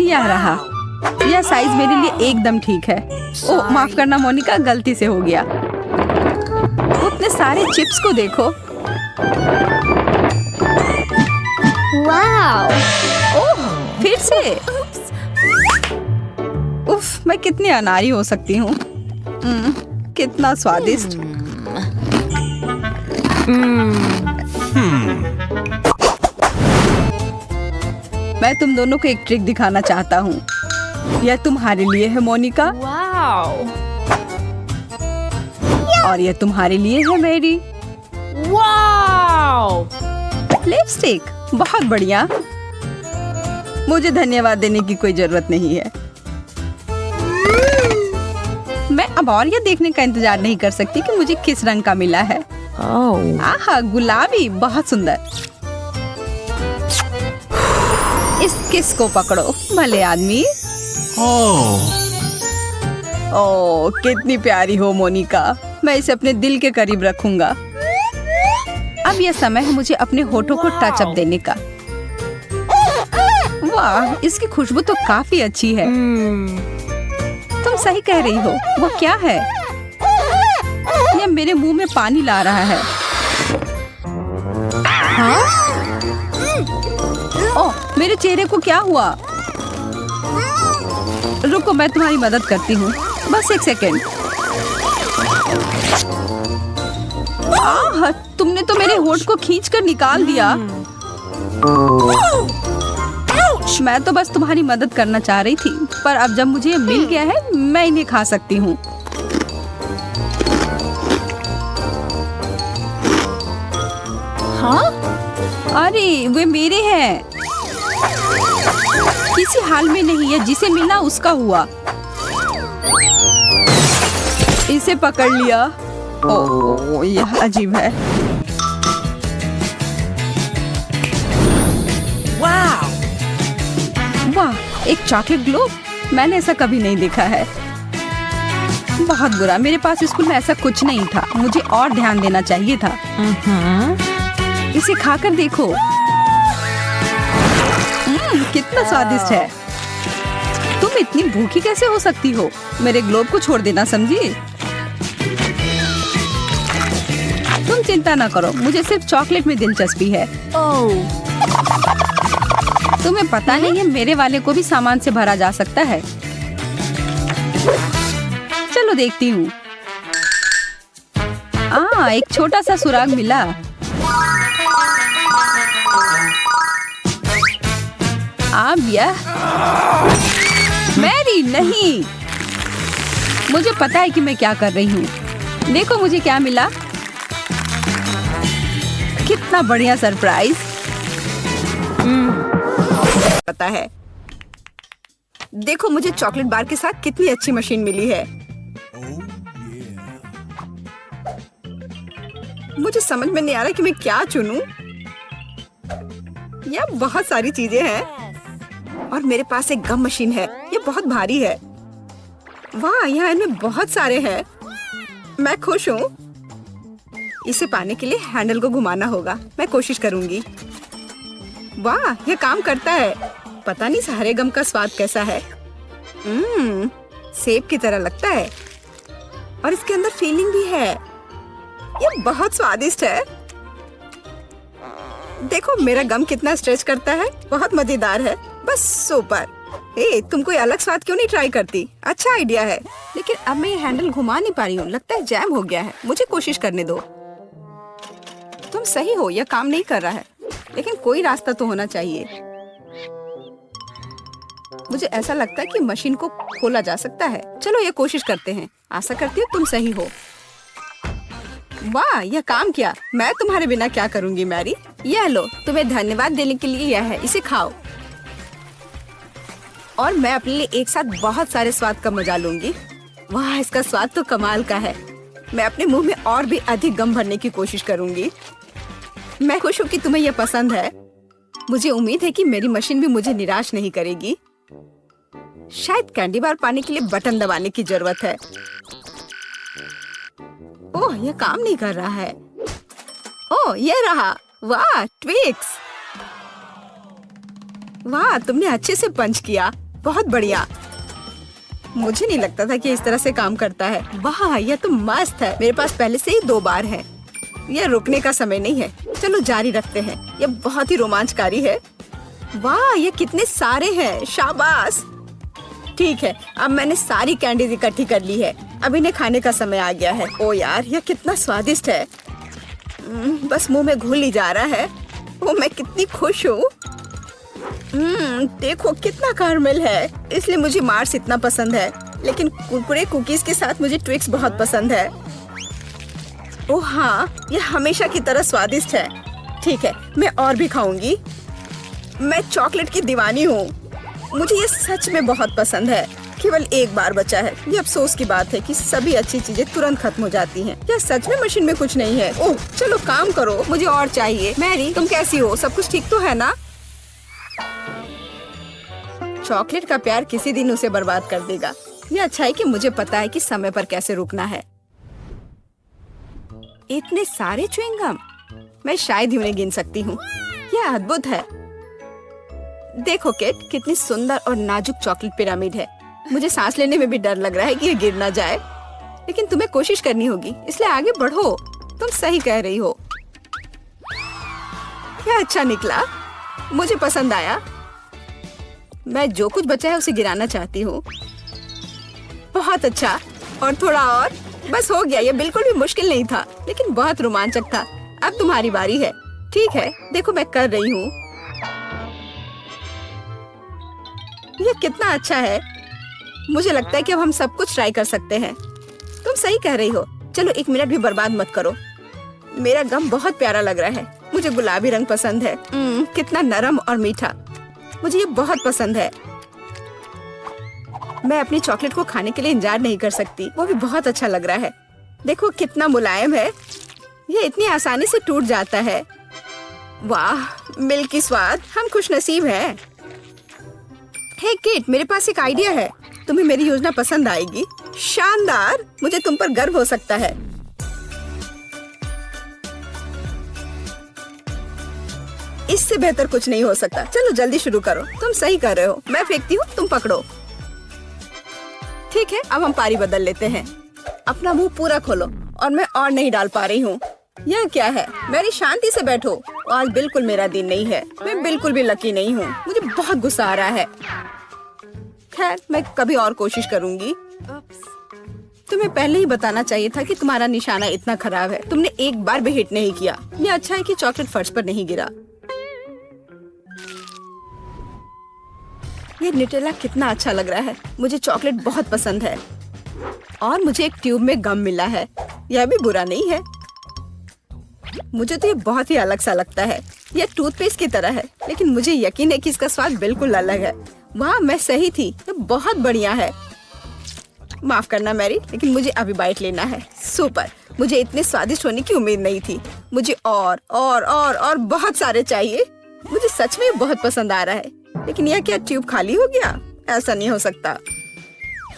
यह रहा। यह साइज मेरे लिए एकदम ठीक है। ओह माफ करना मोनिका, गलती से हो गया। उतने सारे चिप्स को देखो। Wow! ओह फिर से। उफ, मैं कितनी अनाड़ी हो सकती हूँ। कितना स्वादिष्ट। मैं तुम दोनों को एक ट्रिक दिखाना चाहता हूँ। यह तुम्हारे लिए है मोनिका। Wow! और यह तुम्हारे लिए है मैरी। Wow! लिपस्टिक, बहुत बढ़िया। मुझे धन्यवाद देने की कोई जरूरत नहीं है। मैं अब और यह देखने का इंतजार नहीं कर सकती कि मुझे किस रंग का मिला है। Oh! आहा, गुलाबी, बहुत सुंदर। इस किस को पकड़ो, भले आदमी। ओह कितनी प्यारी हो मोनिका। मैं इसे अपने दिल के करीब रखूंगा। अब यह समय है मुझे अपने होठों को टच अप देने का। वाह, इसकी खुशबू तो काफी अच्छी है। तुम सही कह रही हो। वो क्या है? यह मेरे मुंह में पानी ला रहा है। हाँ? ओह, मेरे चेहरे को क्या हुआ? रुको, मैं तुम्हारी मदद करती हूँ। बस एक सेकेंड। आह, तुमने तो मेरे होठ को खींचकर निकाल दिया। मैं तो बस तुम्हारी मदद करना चाह रही थी, पर अब जब मुझे ये मिल गया है, मैं इन्हें खा सकती हूँ। हाँ? अरे वे मेरे हैं। किसी हाल में नहीं है, जिसे मिला उसका हुआ। इसे पकड़ लिया। ओह यह अजीब है। Wow! वाह, एक चॉकलेट ग्लोब। मैंने ऐसा कभी नहीं देखा है। बहुत बुरा, मेरे पास स्कूल में ऐसा कुछ नहीं था। मुझे और ध्यान देना चाहिए था। इसे खाकर देखो। कितना स्वादिष्ट है। तुम इतनी भूखी कैसे हो सकती हो? मेरे ग्लोब को छोड़ देना, समझी? तुम चिंता ना करो, मुझे सिर्फ चॉकलेट में दिलचस्पी है। Oh! तुम्हें पता नहीं है, मेरे वाले को भी सामान से भरा जा सकता है। चलो देखती हूँ। एक छोटा सा सुराग मिला। अब यह मैरी नहीं। मुझे पता है कि मैं क्या कर रही हूँ। देखो मुझे क्या मिला। कितना बढ़िया सरप्राइज। पता है। देखो मुझे चॉकलेट बार के साथ कितनी अच्छी मशीन मिली है। मुझे समझ में नहीं आ रहा कि मैं क्या चुनूं। यह बहुत सारी चीजें हैं और मेरे पास एक गम मशीन है। ये बहुत भारी है। वाह, यहाँ इनमें बहुत सारे हैं। मैं खुश हूँ। इसे पाने के लिए हैंडल को घुमाना होगा। मैं कोशिश करूंगी। वाह, यह काम करता है। पता नहीं हरे गम का स्वाद कैसा है। सेब की तरह लगता है और इसके अंदर फीलिंग भी है। यह बहुत स्वादिष्ट है। देखो मेरा गम कितना स्ट्रेच करता है। बहुत मजेदार है। बस सुपर। तुम कोई अलग स्वाद क्यों नहीं ट्राई करती? अच्छा आइडिया है। लेकिन अब मैं ये हैंडल घुमा नहीं पा रही हूँ। लगता है जैम हो गया है। मुझे कोशिश करने दो। तुम सही हो, यह काम नहीं कर रहा है। लेकिन कोई रास्ता तो होना चाहिए। मुझे ऐसा लगता है कि मशीन को खोला जा सकता है। चलो ये कोशिश करते हैं। आशा करती हूँ तुम सही हो। वाह, यह काम किया। मैं तुम्हारे बिना क्या करूंगी मैरी। यह लो, तुम्हें धन्यवाद देने के लिए यह है। इसे खाओ और मैं अपने लिए एक साथ बहुत सारे स्वाद का मजा लूंगी। वाह, इसका स्वाद तो कमाल का है। मैं अपने मुंह में और भी अधिक गम भरने की कोशिश करूंगी। मैं खुश हूँ कि तुम्हें यह पसंद है। मुझे उम्मीद है कि मेरी मशीन भी मुझे निराश नहीं करेगी। शायद कैंडी बार पाने के लिए बटन दबाने की जरूरत है। ओह, यह काम नहीं कर रहा है। ओह, यह रहा। वाह, ट्विक्स। वाह, तुमने अच्छे से पंच किया। बहुत बढ़िया। मुझे नहीं लगता था कि इस तरह से काम करता है। वाह, यह तो मस्त है। मेरे पास पहले से ही 2 बार है। यह रुकने का समय नहीं है। चलो जारी रखते हैं। यह बहुत ही रोमांचकारी है। वाह, ये कितने सारे हैं। शाबाश। ठीक है, अब मैंने सारी कैंडीज इकट्ठी कर ली है। अब इन्हें खाने का समय आ गया है। ओ यार, यह कितना स्वादिष्ट है। बस मुंह में घुल ही जा रहा है। ओ, मैं कितनी खुश हूँ। देखो कितना कैरमेल है। इसलिए मुझे मार्स इतना पसंद है। लेकिन कुरकुरे कुकीज के साथ मुझे ट्विक्स बहुत पसंद है। ओह हाँ, यह हमेशा की तरह स्वादिष्ट है। ठीक है, मैं और भी खाऊंगी। मैं चॉकलेट की दीवानी हूँ। मुझे ये सच में बहुत पसंद है। केवल एक बार बचा है। ये अफसोस की बात है कि सभी अच्छी चीजें तुरंत खत्म हो जाती हैं। क्या सच में मशीन में कुछ नहीं है? ओह, चलो काम करो। मुझे और चाहिए। मैरी, तुम कैसी हो? सब कुछ ठीक तो है ना? चॉकलेट का प्यार किसी दिन उसे बर्बाद कर देगा। ये अच्छा है कि मुझे पता है कि समय पर कैसे रुकना है। इतने सारे च्युइंगम, मैं शायद ही उन्हें गिन सकती हूँ। यह अद्भुत है। देखो किट, कितनी सुंदर और नाजुक चॉकलेट पिरामिड है। मुझे सांस लेने में भी डर लग रहा है कि ये गिर ना जाए। लेकिन तुम्हें कोशिश करनी होगी, इसलिए आगे बढ़ो। तुम सही कह रही हो। क्या अच्छा निकला। मुझे पसंद आया। मैं जो कुछ बचा है उसे गिराना चाहती हूँ। बहुत अच्छा। और थोड़ा और। बस हो गया। ये बिल्कुल भी मुश्किल नहीं था, लेकिन बहुत रोमांचक था। अब तुम्हारी बारी है। ठीक है, देखो मैं कर रही हूँ। ये कितना अच्छा है। मुझे लगता है कि अब हम सब कुछ ट्राई कर सकते हैं। तुम सही कह रही हो। चलो 1 मिनट भी बर्बाद मत करो। मेरा गम बहुत प्यारा लग रहा है। मुझे गुलाबी रंग पसंद है। कितना नरम और मीठा। मुझे ये बहुत पसंद है। मैं अपनी चॉकलेट को खाने के लिए इंतजार नहीं कर सकती। वो भी बहुत अच्छा लग रहा है। देखो कितना मुलायम है। ये इतनी आसानी से टूट जाता है। वाह, मिल्की स्वाद। हम खुशनसीब हैं। हे किट, मेरे पास एक आइडिया है। तुम्हें मेरी योजना पसंद आएगी। शानदार। मुझे तुम पर गर्व हो सकता है। इससे बेहतर कुछ नहीं हो सकता। चलो जल्दी शुरू करो। तुम सही कर रहे हो। मैं फेंकती हूँ, तुम पकड़ो। ठीक है, अब हम पारी बदल लेते हैं। अपना मुंह पूरा खोलो। और मैं और नहीं डाल पा रही हूँ। यह क्या है? मेरी शांति से बैठो। आज बिल्कुल मेरा दिन नहीं है। मैं बिल्कुल भी लकी नहीं हूँ। मुझे बहुत गुस्सा आ रहा है। खैर, मैं कभी और कोशिश करूँगी। तुम्हें पहले ही बताना चाहिए था कि तुम्हारा निशाना इतना खराब है। तुमने एक बार भी हिट नहीं किया। ये अच्छा है कि चॉकलेट फर्श पर नहीं गिरा। ये न्यूटेला कितना अच्छा लग रहा है। मुझे चॉकलेट बहुत पसंद है। और मुझे एक ट्यूब में गम मिला है। यह भी बुरा नहीं है। मुझे तो ये बहुत ही अलग सा लगता है। यह टूथपेस्ट की तरह है, लेकिन मुझे यकीन है कि इसका स्वाद बिल्कुल अलग है। वाह, मैं सही थी। ये बहुत बढ़िया है। माफ करना मैरी, लेकिन मुझे अभी बाइट लेना है। सुपर, मुझे इतने स्वादिष्ट होने की उम्मीद नहीं थी। मुझे और बहुत सारे चाहिए। मुझे सच में बहुत पसंद आ रहा है। लेकिन यह क्या ट्यूब खाली हो गया? ऐसा नहीं हो सकता।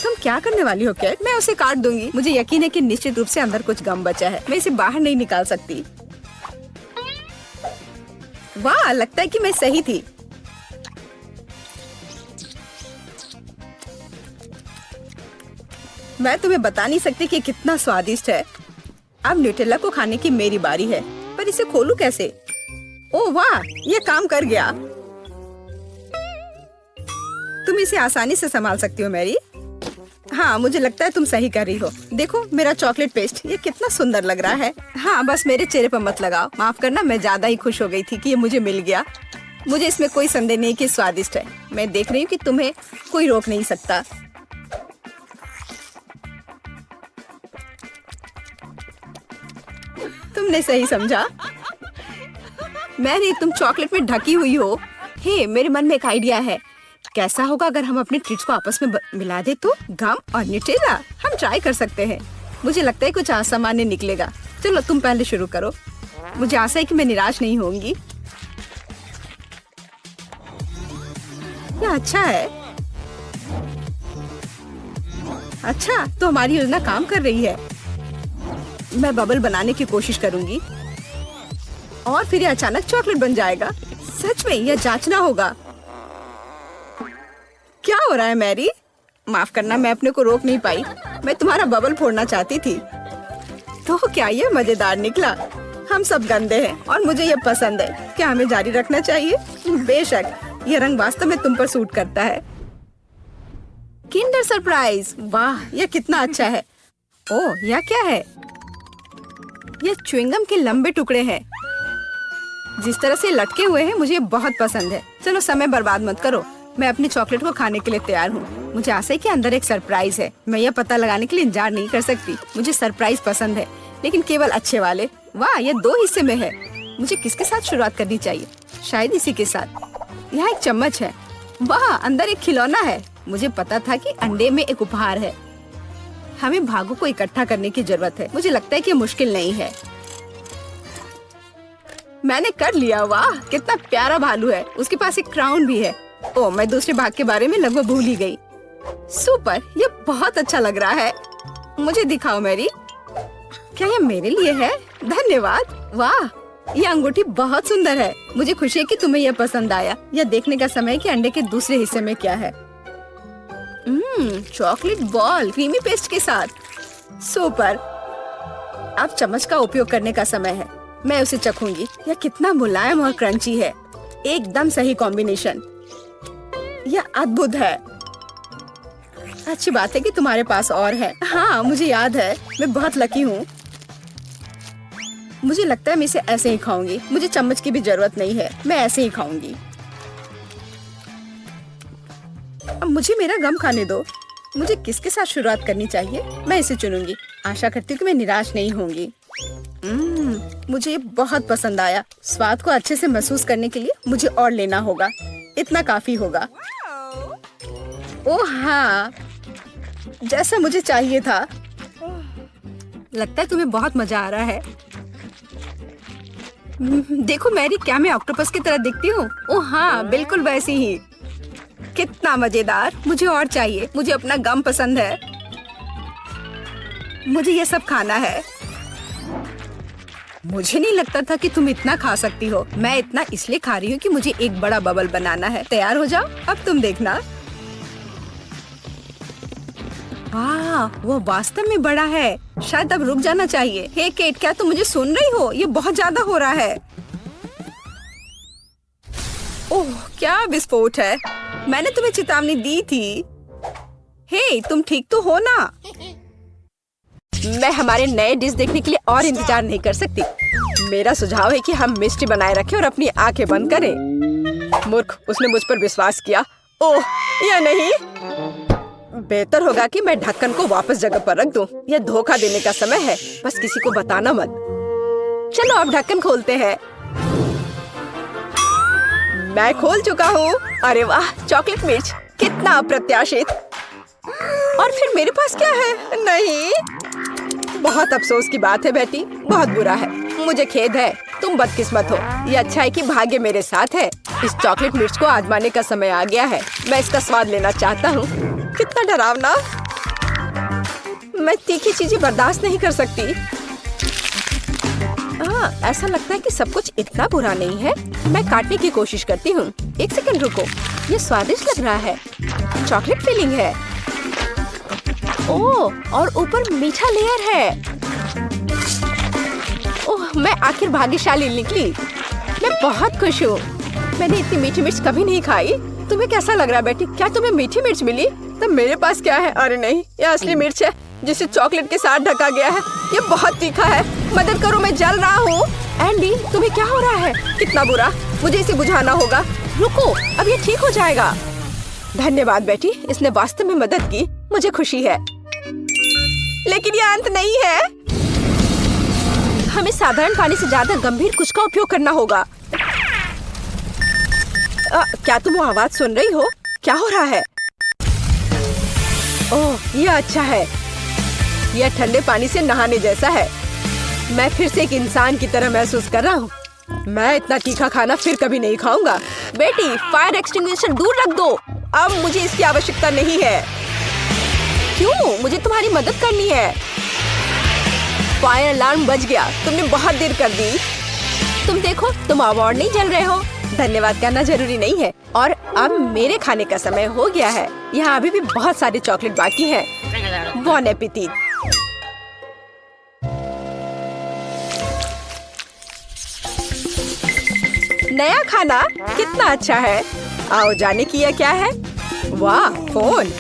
तुम क्या करने वाली हो कैट? मैं उसे काट दूंगी। मुझे यकीन है कि निश्चित रूप से अंदर कुछ गम बचा है। मैं इसे बाहर नहीं निकाल सकती। वाह, लगता है कि मैं सही थी। मैं तुम्हें बता नहीं सकती कि कितना स्वादिष्ट है। अब न्यूटेला को खाने की मेरी बारी है, पर इसे खोलूं कैसे? ओह वाह, ये काम कर गया। तुम इसे आसानी से संभाल सकती हो मैरी। हाँ, मुझे लगता है तुम सही कर रही हो। देखो मेरा चॉकलेट पेस्ट, ये कितना सुंदर लग रहा है। हाँ, बस मेरे चेहरे पर मत लगाओ। माफ करना, मैं ज्यादा ही खुश हो गई थी कि ये मुझे मिल गया। मुझे इसमें कोई संदेह नहीं कि स्वादिष्ट है। मैं देख रही हूँ कि तुम्हें कोई रोक नहीं सकता। तुमने सही समझा। मैरी, तुम चॉकलेट में ढकी हुई हो। हे, मेरे मन में एक आइडिया है। कैसा होगा अगर हम अपने ट्रीट्स को आपस में मिला दे तो? गम और न्यूटेला, हम ट्राई कर सकते हैं। मुझे लगता है कुछ असामान्य निकलेगा। चलो तुम पहले शुरू करो। मुझे आशा है कि मैं निराश नहीं होंगी। यह अच्छा है। अच्छा, तो हमारी योजना काम कर रही है। मैं बबल बनाने की कोशिश करूंगी और फिर यह अचानक चॉकलेट बन जाएगा। सच में यह जांचना होगा। क्या हो रहा है मैरी? माफ करना, मैं अपने को रोक नहीं पाई। मैं तुम्हारा बबल फोड़ना चाहती थी। तो क्या ये मजेदार निकला? हम सब गंदे हैं और मुझे ये पसंद है। क्या हमें जारी रखना चाहिए? बेशक, यह रंग वास्तव में तुम पर सूट करता है। किंडर सरप्राइज, वाह, यह कितना अच्छा है। ओह, यह क्या है? यह च्युइंगम के लंबे टुकड़े हैं। जिस तरह से लटके हुए हैं मुझे बहुत पसंद है। चलो समय बर्बाद मत करो, मैं अपने चॉकलेट को खाने के लिए तैयार हूँ। मुझे आशा है कि अंदर एक सरप्राइज है। मैं यह पता लगाने के लिए इंतजार नहीं कर सकती। मुझे सरप्राइज पसंद है, लेकिन केवल अच्छे वाले। वाह, यह 2 हिस्से में है। मुझे किसके साथ शुरुआत करनी चाहिए? शायद इसी के साथ। यहाँ एक चम्मच है। वाह, अंदर एक खिलौना है। मुझे पता था कि अंडे में एक उपहार है। हमें भागों को इकट्ठा करने की जरूरत है। मुझे लगता है कि मुश्किल नहीं है। मैंने कर लिया। वाह, कितना प्यारा भालू है। उसके पास एक क्राउन भी है। ओह, मैं दूसरे भाग के बारे में लगभग भूल ही गई। सुपर, ये बहुत अच्छा लग रहा है। मुझे दिखाओ मैरी। क्या यह मेरे लिए है? धन्यवाद। वाह, यह अंगूठी बहुत सुंदर है। मुझे खुशी है कि तुम्हें यह पसंद आया। यह देखने का समय है कि अंडे के दूसरे हिस्से में क्या है। चॉकलेट बॉल क्रीमी पेस्ट के साथ। सुपर, अब चम्मच का उपयोग करने का समय है। मैं उसे चखूंगी। यह कितना मुलायम और क्रंची है। एकदम सही कॉम्बिनेशन। यह अद्भुत है। अच्छी बात है कि तुम्हारे पास और है। हाँ, मुझे याद है। मैं बहुत लकी हूँ। मुझे लगता है मैं इसे ऐसे ही खाऊंगी। मुझे चम्मच की भी जरूरत नहीं है। मैं ऐसे ही खाऊंगी। अब मुझे मेरा गम खाने दो। मुझे किसके साथ शुरुआत करनी चाहिए? मैं इसे चुनूंगी। आशा करती हूँ कि मैं निराश नहीं होंगी। मुझे बहुत पसंद आया। स्वाद को अच्छे से महसूस करने के लिए मुझे और लेना होगा। इतना काफी होगा। ओह हाँ, जैसा मुझे चाहिए था। लगता है तुम्हें बहुत मजा आ रहा है। देखो मैरी, क्या मैं ऑक्टोपस की तरह दिखती हूँ? ओह हाँ, बिल्कुल वैसी ही। कितना मजेदार। मुझे और चाहिए। मुझे अपना गम पसंद है। मुझे ये सब खाना है। मुझे नहीं लगता था कि तुम इतना खा सकती हो। मैं इतना इसलिए खा रही हूँ कि मुझे एक बड़ा बबल बनाना है। तैयार हो जाओ, अब तुम देखना। वाह, वो वास्तव में बड़ा है। शायद अब रुक जाना चाहिए। हे केट, क्या तुम मुझे सुन रही हो? ये बहुत ज्यादा हो रहा है। ओह, क्या विस्फोट है। मैंने तुम्हें चेतावनी दी थी। हे, तुम ठीक तो हो ना? मैं हमारे नए डिश देखने के लिए और इंतजार नहीं कर सकती। मेरा सुझाव है कि हम मिष्टी बनाए रखें और अपनी आंखें बंद करें। मूर्ख, उसने मुझ पर विश्वास किया। ओह, या नहीं। बेहतर होगा कि मैं ढक्कन को वापस जगह पर रख दूं। यह धोखा देने का समय है। बस किसी को बताना मत। चलो अब ढक्कन खोलते हैं। मैं खोल चुका हूँ। अरे वाह, चॉकलेट मिर्च, कितना अप्रत्याशित। और फिर मेरे पास क्या है? नहीं, बहुत अफसोस की बात है बेटी, बहुत बुरा है। मुझे खेद है, तुम बदकिस्मत हो। ये अच्छा है कि भाग्य मेरे साथ है। इस चॉकलेट मिर्च को आजमाने का समय आ गया है। मैं इसका स्वाद लेना चाहता हूँ। कितना डरावना। मैं तीखी चीजें बर्दाश्त नहीं कर सकती। ऐसा लगता है कि सब कुछ इतना बुरा नहीं है। मैं काटने की कोशिश करती हूँ। एक सेकंड रुको, ये स्वादिष्ट लग रहा है। चॉकलेट फिलिंग है। ओह, और ऊपर मीठा लेयर है। ओह, मैं आखिर भाग्यशाली निकली। मैं बहुत खुश हूँ। मैंने इतनी मीठी मिर्च कभी नहीं खाई। तुम्हें कैसा लग रहा है बेटी? क्या तुम्हें मीठी मिर्च मिली? तब मेरे पास क्या है? अरे नहीं, ये असली मिर्च है जिसे चॉकलेट के साथ ढका गया है। ये बहुत तीखा है। मदद करो, मैं जल रहा हूँ। एंडी, तुम्हें क्या हो रहा है? कितना बुरा। मुझे इसे बुझाना होगा। रुको, अब ये ठीक हो जाएगा। धन्यवाद बेटी, इसने वास्तव में मदद की। मुझे खुशी है। लेकिन ये अंत नहीं है। हमें साधारण पानी से ज्यादा गंभीर कुछ का उपयोग करना होगा। क्या तुम वो आवाज सुन रही हो? क्या हो रहा है? ओह, ये अच्छा है। यह ठंडे पानी से नहाने जैसा है। मैं फिर से एक इंसान की तरह महसूस कर रहा हूँ। मैं इतना तीखा खाना फिर कभी नहीं खाऊंगा। बेटी, फायर एक्सटिंग्विशर दूर रख दो। अब मुझे इसकी आवश्यकता नहीं है। क्यों? मुझे तुम्हारी मदद करनी है। फायर अलार्म बज गया। तुमने बहुत देर कर दी। तुम देखो, तुम अब और नहीं जल रहे हो। धन्यवाद करना जरूरी नहीं है। और अब मेरे खाने का समय हो गया है। यहाँ अभी भी बहुत सारे चॉकलेट बाकी हैं। बॉन एपेटिट। नया खाना कितना अच्छा है। आओ जाने की यह क्या है? वाह, फोन।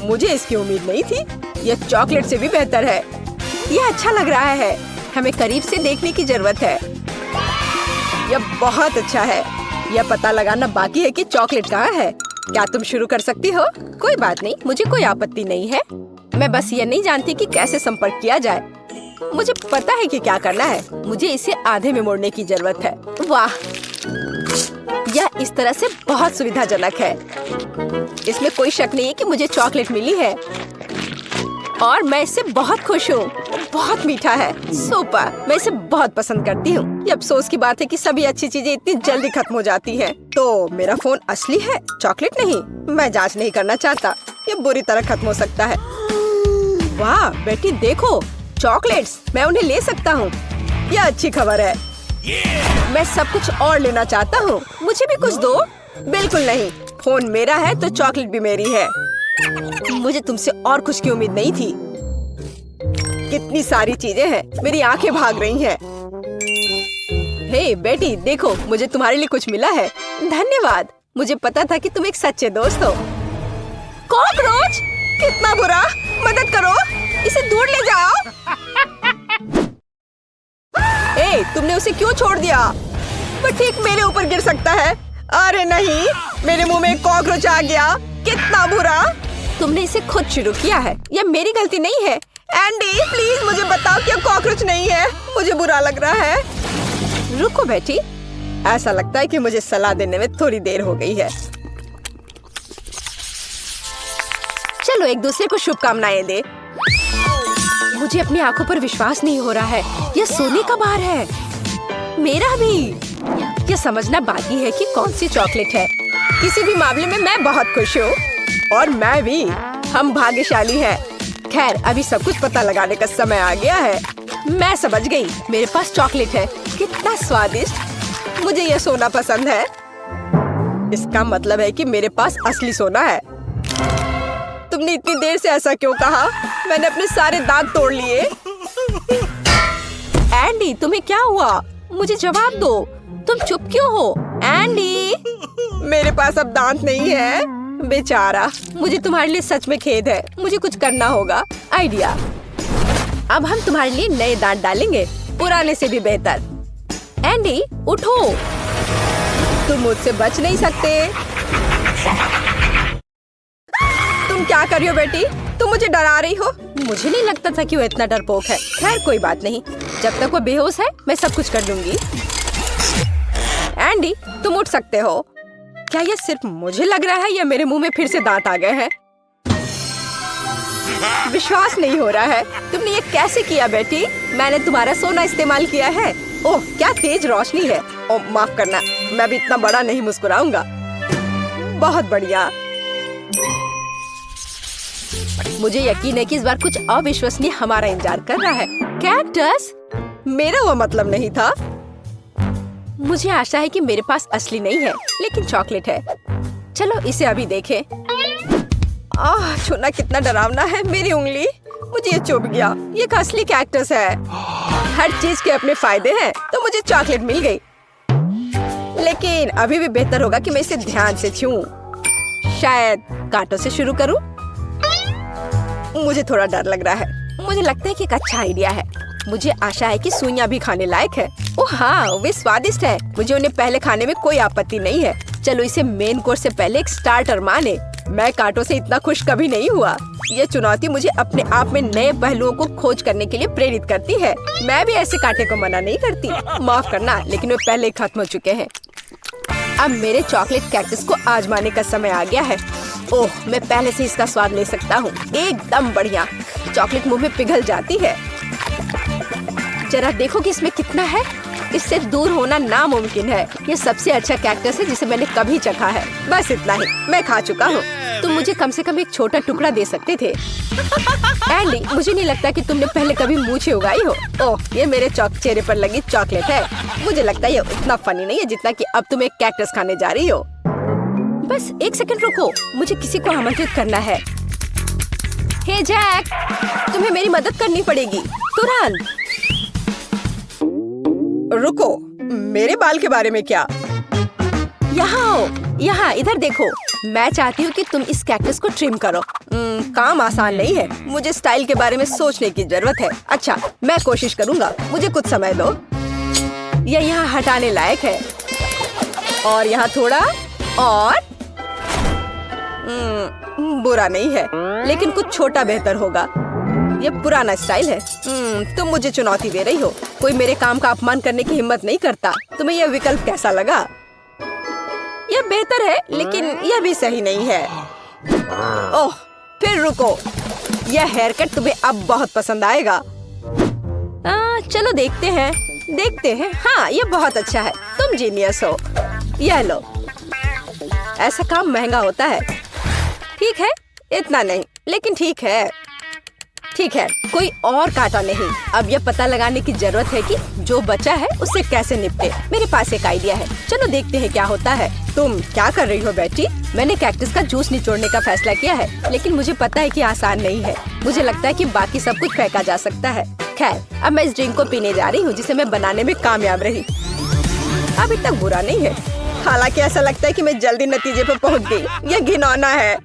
मुझे इसकी उम्मीद नहीं थी। यह चॉकलेट से भी बेहतर है। यह अच्छा लग रहा है। हमें करीब से देखने की जरूरत है। यह बहुत अच्छा है। यह पता लगाना बाकी है कि चॉकलेट कहाँ है। क्या तुम शुरू कर सकती हो? कोई बात नहीं, मुझे कोई आपत्ति नहीं है। मैं बस ये नहीं जानती कि कैसे संपर्क किया जाए। मुझे पता है कि क्या करना है। मुझे इसे आधे में मोड़ने की जरूरत है। वाह, यह इस तरह से बहुत सुविधाजनक है। इसमें कोई शक नहीं है कि मुझे चॉकलेट मिली है और मैं इससे बहुत खुश हूँ। बहुत मीठा है। सुपर, मैं इसे बहुत पसंद करती हूँ। ये अफसोस की बात है कि सभी अच्छी चीजें इतनी जल्दी खत्म हो जाती हैं। तो मेरा फोन असली है, चॉकलेट नहीं। मैं जांच नहीं करना चाहता। ये बुरी तरह खत्म हो सकता है। वाह बेटी, देखो चॉकलेट्स। मैं उन्हें ले सकता हूँ। यह अच्छी खबर है। मैं सब कुछ और लेना चाहता हूँ। मुझे भी कुछ दो। बिल्कुल नहीं, फोन मेरा है तो चॉकलेट भी मेरी है। मुझे तुमसे और कुछ की उम्मीद नहीं थी। कितनी सारी चीजें हैं। मेरी आंखें भाग रही हैं। हे बेटी, देखो मुझे तुम्हारे लिए कुछ मिला है। धन्यवाद। मुझे पता था कि तुम एक सच्चे दोस्त हो। कॉकरोच, कितना बुरा। मदद करो, इसे दूर ले जाओ। ए, तुमने उसे क्यों छोड़ दिया? वो ठीक मेरे ऊपर गिर सकता है। अरे नहीं, मेरे मुंह में एक कॉकरोच आ गया। कितना बुरा। तुमने इसे खुद शुरू किया है। यह मेरी गलती नहीं है। एंडी, प्लीज मुझे बताओ कि यह कॉकरोच नहीं है। मुझे बुरा लग रहा है। रुको बेटी, ऐसा लगता है कि मुझे सलाह देने में थोड़ी देर हो गई है। चलो एक दूसरे को शुभकामनाएं दे। मुझे अपनी आंखों पर विश्वास नहीं हो रहा है। यह सोने का बार है। मेरा भी। यह समझना बाकी है कि कौन सी चॉकलेट है। किसी भी मामले में मैं बहुत खुश हूँ। और मैं भी। हम भाग्यशाली हैं। खैर, अभी सब कुछ पता लगाने का समय आ गया है। मैं समझ गई। मेरे पास चॉकलेट है। कितना स्वादिष्ट। मुझे यह सोना पसंद है। इसका मतलब है कि मेरे पास असली सोना है। तुमने इतनी देर से ऐसा क्यों कहा? मैंने अपने सारे दांत तोड़ लिए। एंडी, तुम्हें क्या हुआ? मुझे जवाब दो। तुम चुप क्यों हो? एंडी, मेरे पास अब दांत नहीं है। बेचारा, मुझे तुम्हारे लिए सच में खेद है। मुझे कुछ करना होगा। आइडिया। अब हम तुम्हारे लिए नए दांत डालेंगे, पुराने से भी बेहतर। एंडी, उठो। तुम मुझसे बच नहीं सकते। तुम क्या कर रही हो बेटी? तुम मुझे डरा रही हो। मुझे नहीं लगता था कि वो इतना डरपोक है। खैर कोई बात नहीं, जब तक वो बेहोश है मैं सब कुछ कर दूंगी। एंडी, तुम उठ सकते हो। क्या यह सिर्फ मुझे लग रहा है या मेरे मुंह में फिर से दांत आ गए हैं? विश्वास नहीं हो रहा है। तुमने ये कैसे किया बेटी? मैंने तुम्हारा सोना इस्तेमाल किया है। ओह क्या तेज रोशनी है। ओह माफ करना, मैं भी इतना बड़ा नहीं मुस्कुराऊंगा। बहुत बढ़िया। मुझे यकीन है कि इस बार कुछ अविश्वसनीय हमारा इंतजार कर रहा है। कैक्टस? मेरा वो मतलब नहीं था। मुझे आशा है कि मेरे पास असली नहीं है, लेकिन चॉकलेट है। चलो इसे अभी देखें। छूना कितना डरावना है। मेरी उंगली, मुझे ये चुभ गया। ये एक असली कैक्टस है। हर चीज के अपने फायदे हैं, तो मुझे चॉकलेट मिल गई। लेकिन अभी भी बेहतर होगा कि मैं इसे ध्यान से छूऊं। शायद कांटों से शुरू करूं। मुझे थोड़ा डर लग रहा है। मुझे लगता है कि एक अच्छा आइडिया है। मुझे आशा है कि सुइयां भी खाने लायक है। ओह हाँ, वे स्वादिष्ट है। मुझे उन्हें पहले खाने में कोई आपत्ति नहीं है। चलो इसे मेन कोर्स से पहले एक स्टार्टर माने। मैं कांटों से इतना खुश कभी नहीं हुआ। ये चुनौती मुझे अपने आप में नए पहलुओं को खोज करने के लिए प्रेरित करती है। मैं भी ऐसे कांटे को मना नहीं करती। माफ करना, लेकिन वे पहले ही खत्म हो चुके हैं। अब मेरे चॉकलेट कैक्टस को आजमाने का समय आ गया है। ओह, मैं पहले से इसका स्वाद ले सकता हूँ। एकदम बढ़िया। चॉकलेट मुंह में पिघल जाती है। जरा देखो कि इसमें कितना है। इससे दूर होना नामुमकिन है। ये सबसे अच्छा कैक्टस है जिसे मैंने कभी चखा है। बस इतना ही, मैं खा चुका हूँ। तुम मुझे कम से कम एक छोटा टुकड़ा दे सकते थे। एंडी, मुझे नहीं लगता कि तुमने पहले कभी मूछें उगाई हो। ओह, ये मेरे चेहरे पर लगी चॉकलेट है। मुझे लगता है ये उतना फनी नहीं है जितना कि अब तुम एक कैक्टस खाने जा रही हो। बस एक सेकंड रुको, मुझे किसी को आमंत्रित करना है। हे जैक, तुम्हें मेरी मदद करनी पड़ेगी तुरंत। रुको, मेरे बाल के बारे में क्या? यहाँ आओ, यहाँ इधर देखो। मैं चाहती हूँ कि तुम इस कैक्टस को ट्रिम करो। काम आसान नहीं है। मुझे स्टाइल के बारे में सोचने की जरूरत है। अच्छा, मैं कोशिश करूँगा। मुझे कुछ समय दो। यह यहाँ हटाने लायक है। और यहाँ थोड़ा और। बुरा नहीं है, लेकिन कुछ छोटा बेहतर होगा। ये पुराना स्टाइल है। तुम मुझे चुनौती दे रही हो। कोई मेरे काम का अपमान करने की हिम्मत नहीं करता। तुम्हें यह विकल्प कैसा लगा? यह बेहतर है, लेकिन यह भी सही नहीं है। ओह, फिर रुको। यह हेयर कट तुम्हें अब बहुत पसंद आएगा। चलो देखते हैं। हाँ, यह बहुत अच्छा है। तुम जीनियस हो। यह लो। ऐसा काम महंगा होता है। ठीक है, इतना नहीं, लेकिन ठीक है, कोई और कांटा नहीं। अब यह पता लगाने की जरूरत है कि जो बचा है उससे कैसे निपटे। मेरे पास एक आइडिया है। चलो देखते हैं क्या होता है। तुम क्या कर रही हो बेटी? मैंने कैक्टस का जूस निचोड़ने का फैसला किया है, लेकिन मुझे पता है कि आसान नहीं है। मुझे लगता है कि बाकी सब कुछ फेंका जा सकता है। खैर, अब मैं इस ड्रिंक को पीने जा रही हूँ जिसे मैं बनाने में कामयाब रही। अभी तक बुरा नहीं है। हालांकि ऐसा लगता है कि मैं जल्दी नतीजे पर पहुँच गई। यह घिनौना है।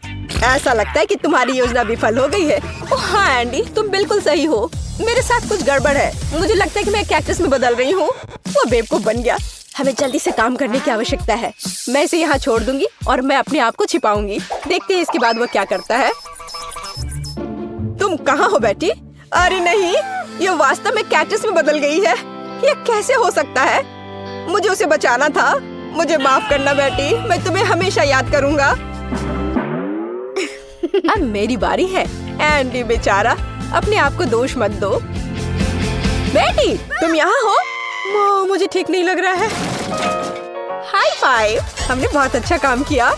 ऐसा लगता है कि तुम्हारी योजना विफल हो गई है। ओह हाँ एंडी, तुम बिल्कुल सही हो। मेरे साथ कुछ गड़बड़ है। मुझे लगता है कि मैं कैक्टस में बदल रही हूँ। वो बेवकूफ बन गया। हमें जल्दी से काम करने की आवश्यकता है। मैं इसे यहाँ छोड़ दूंगी और मैं अपने आप को छिपाऊंगी। देखते हैं इसके बाद वो क्या करता है। तुम कहाँ हो बेटी? अरे नहीं, ये वास्तव में कैक्टस में बदल गई है। ये कैसे हो सकता है? मुझे उसे बचाना था। मुझे माफ करना बेटी, मैं तुम्हें हमेशा याद करूंगा। अब मेरी बारी है। एंडी बेचारा, अपने आप को दोष मत दो। बेटी, तुम यहाँ हो? मुझे ठीक नहीं लग रहा है। हाई फाइव, हमने बहुत अच्छा काम किया।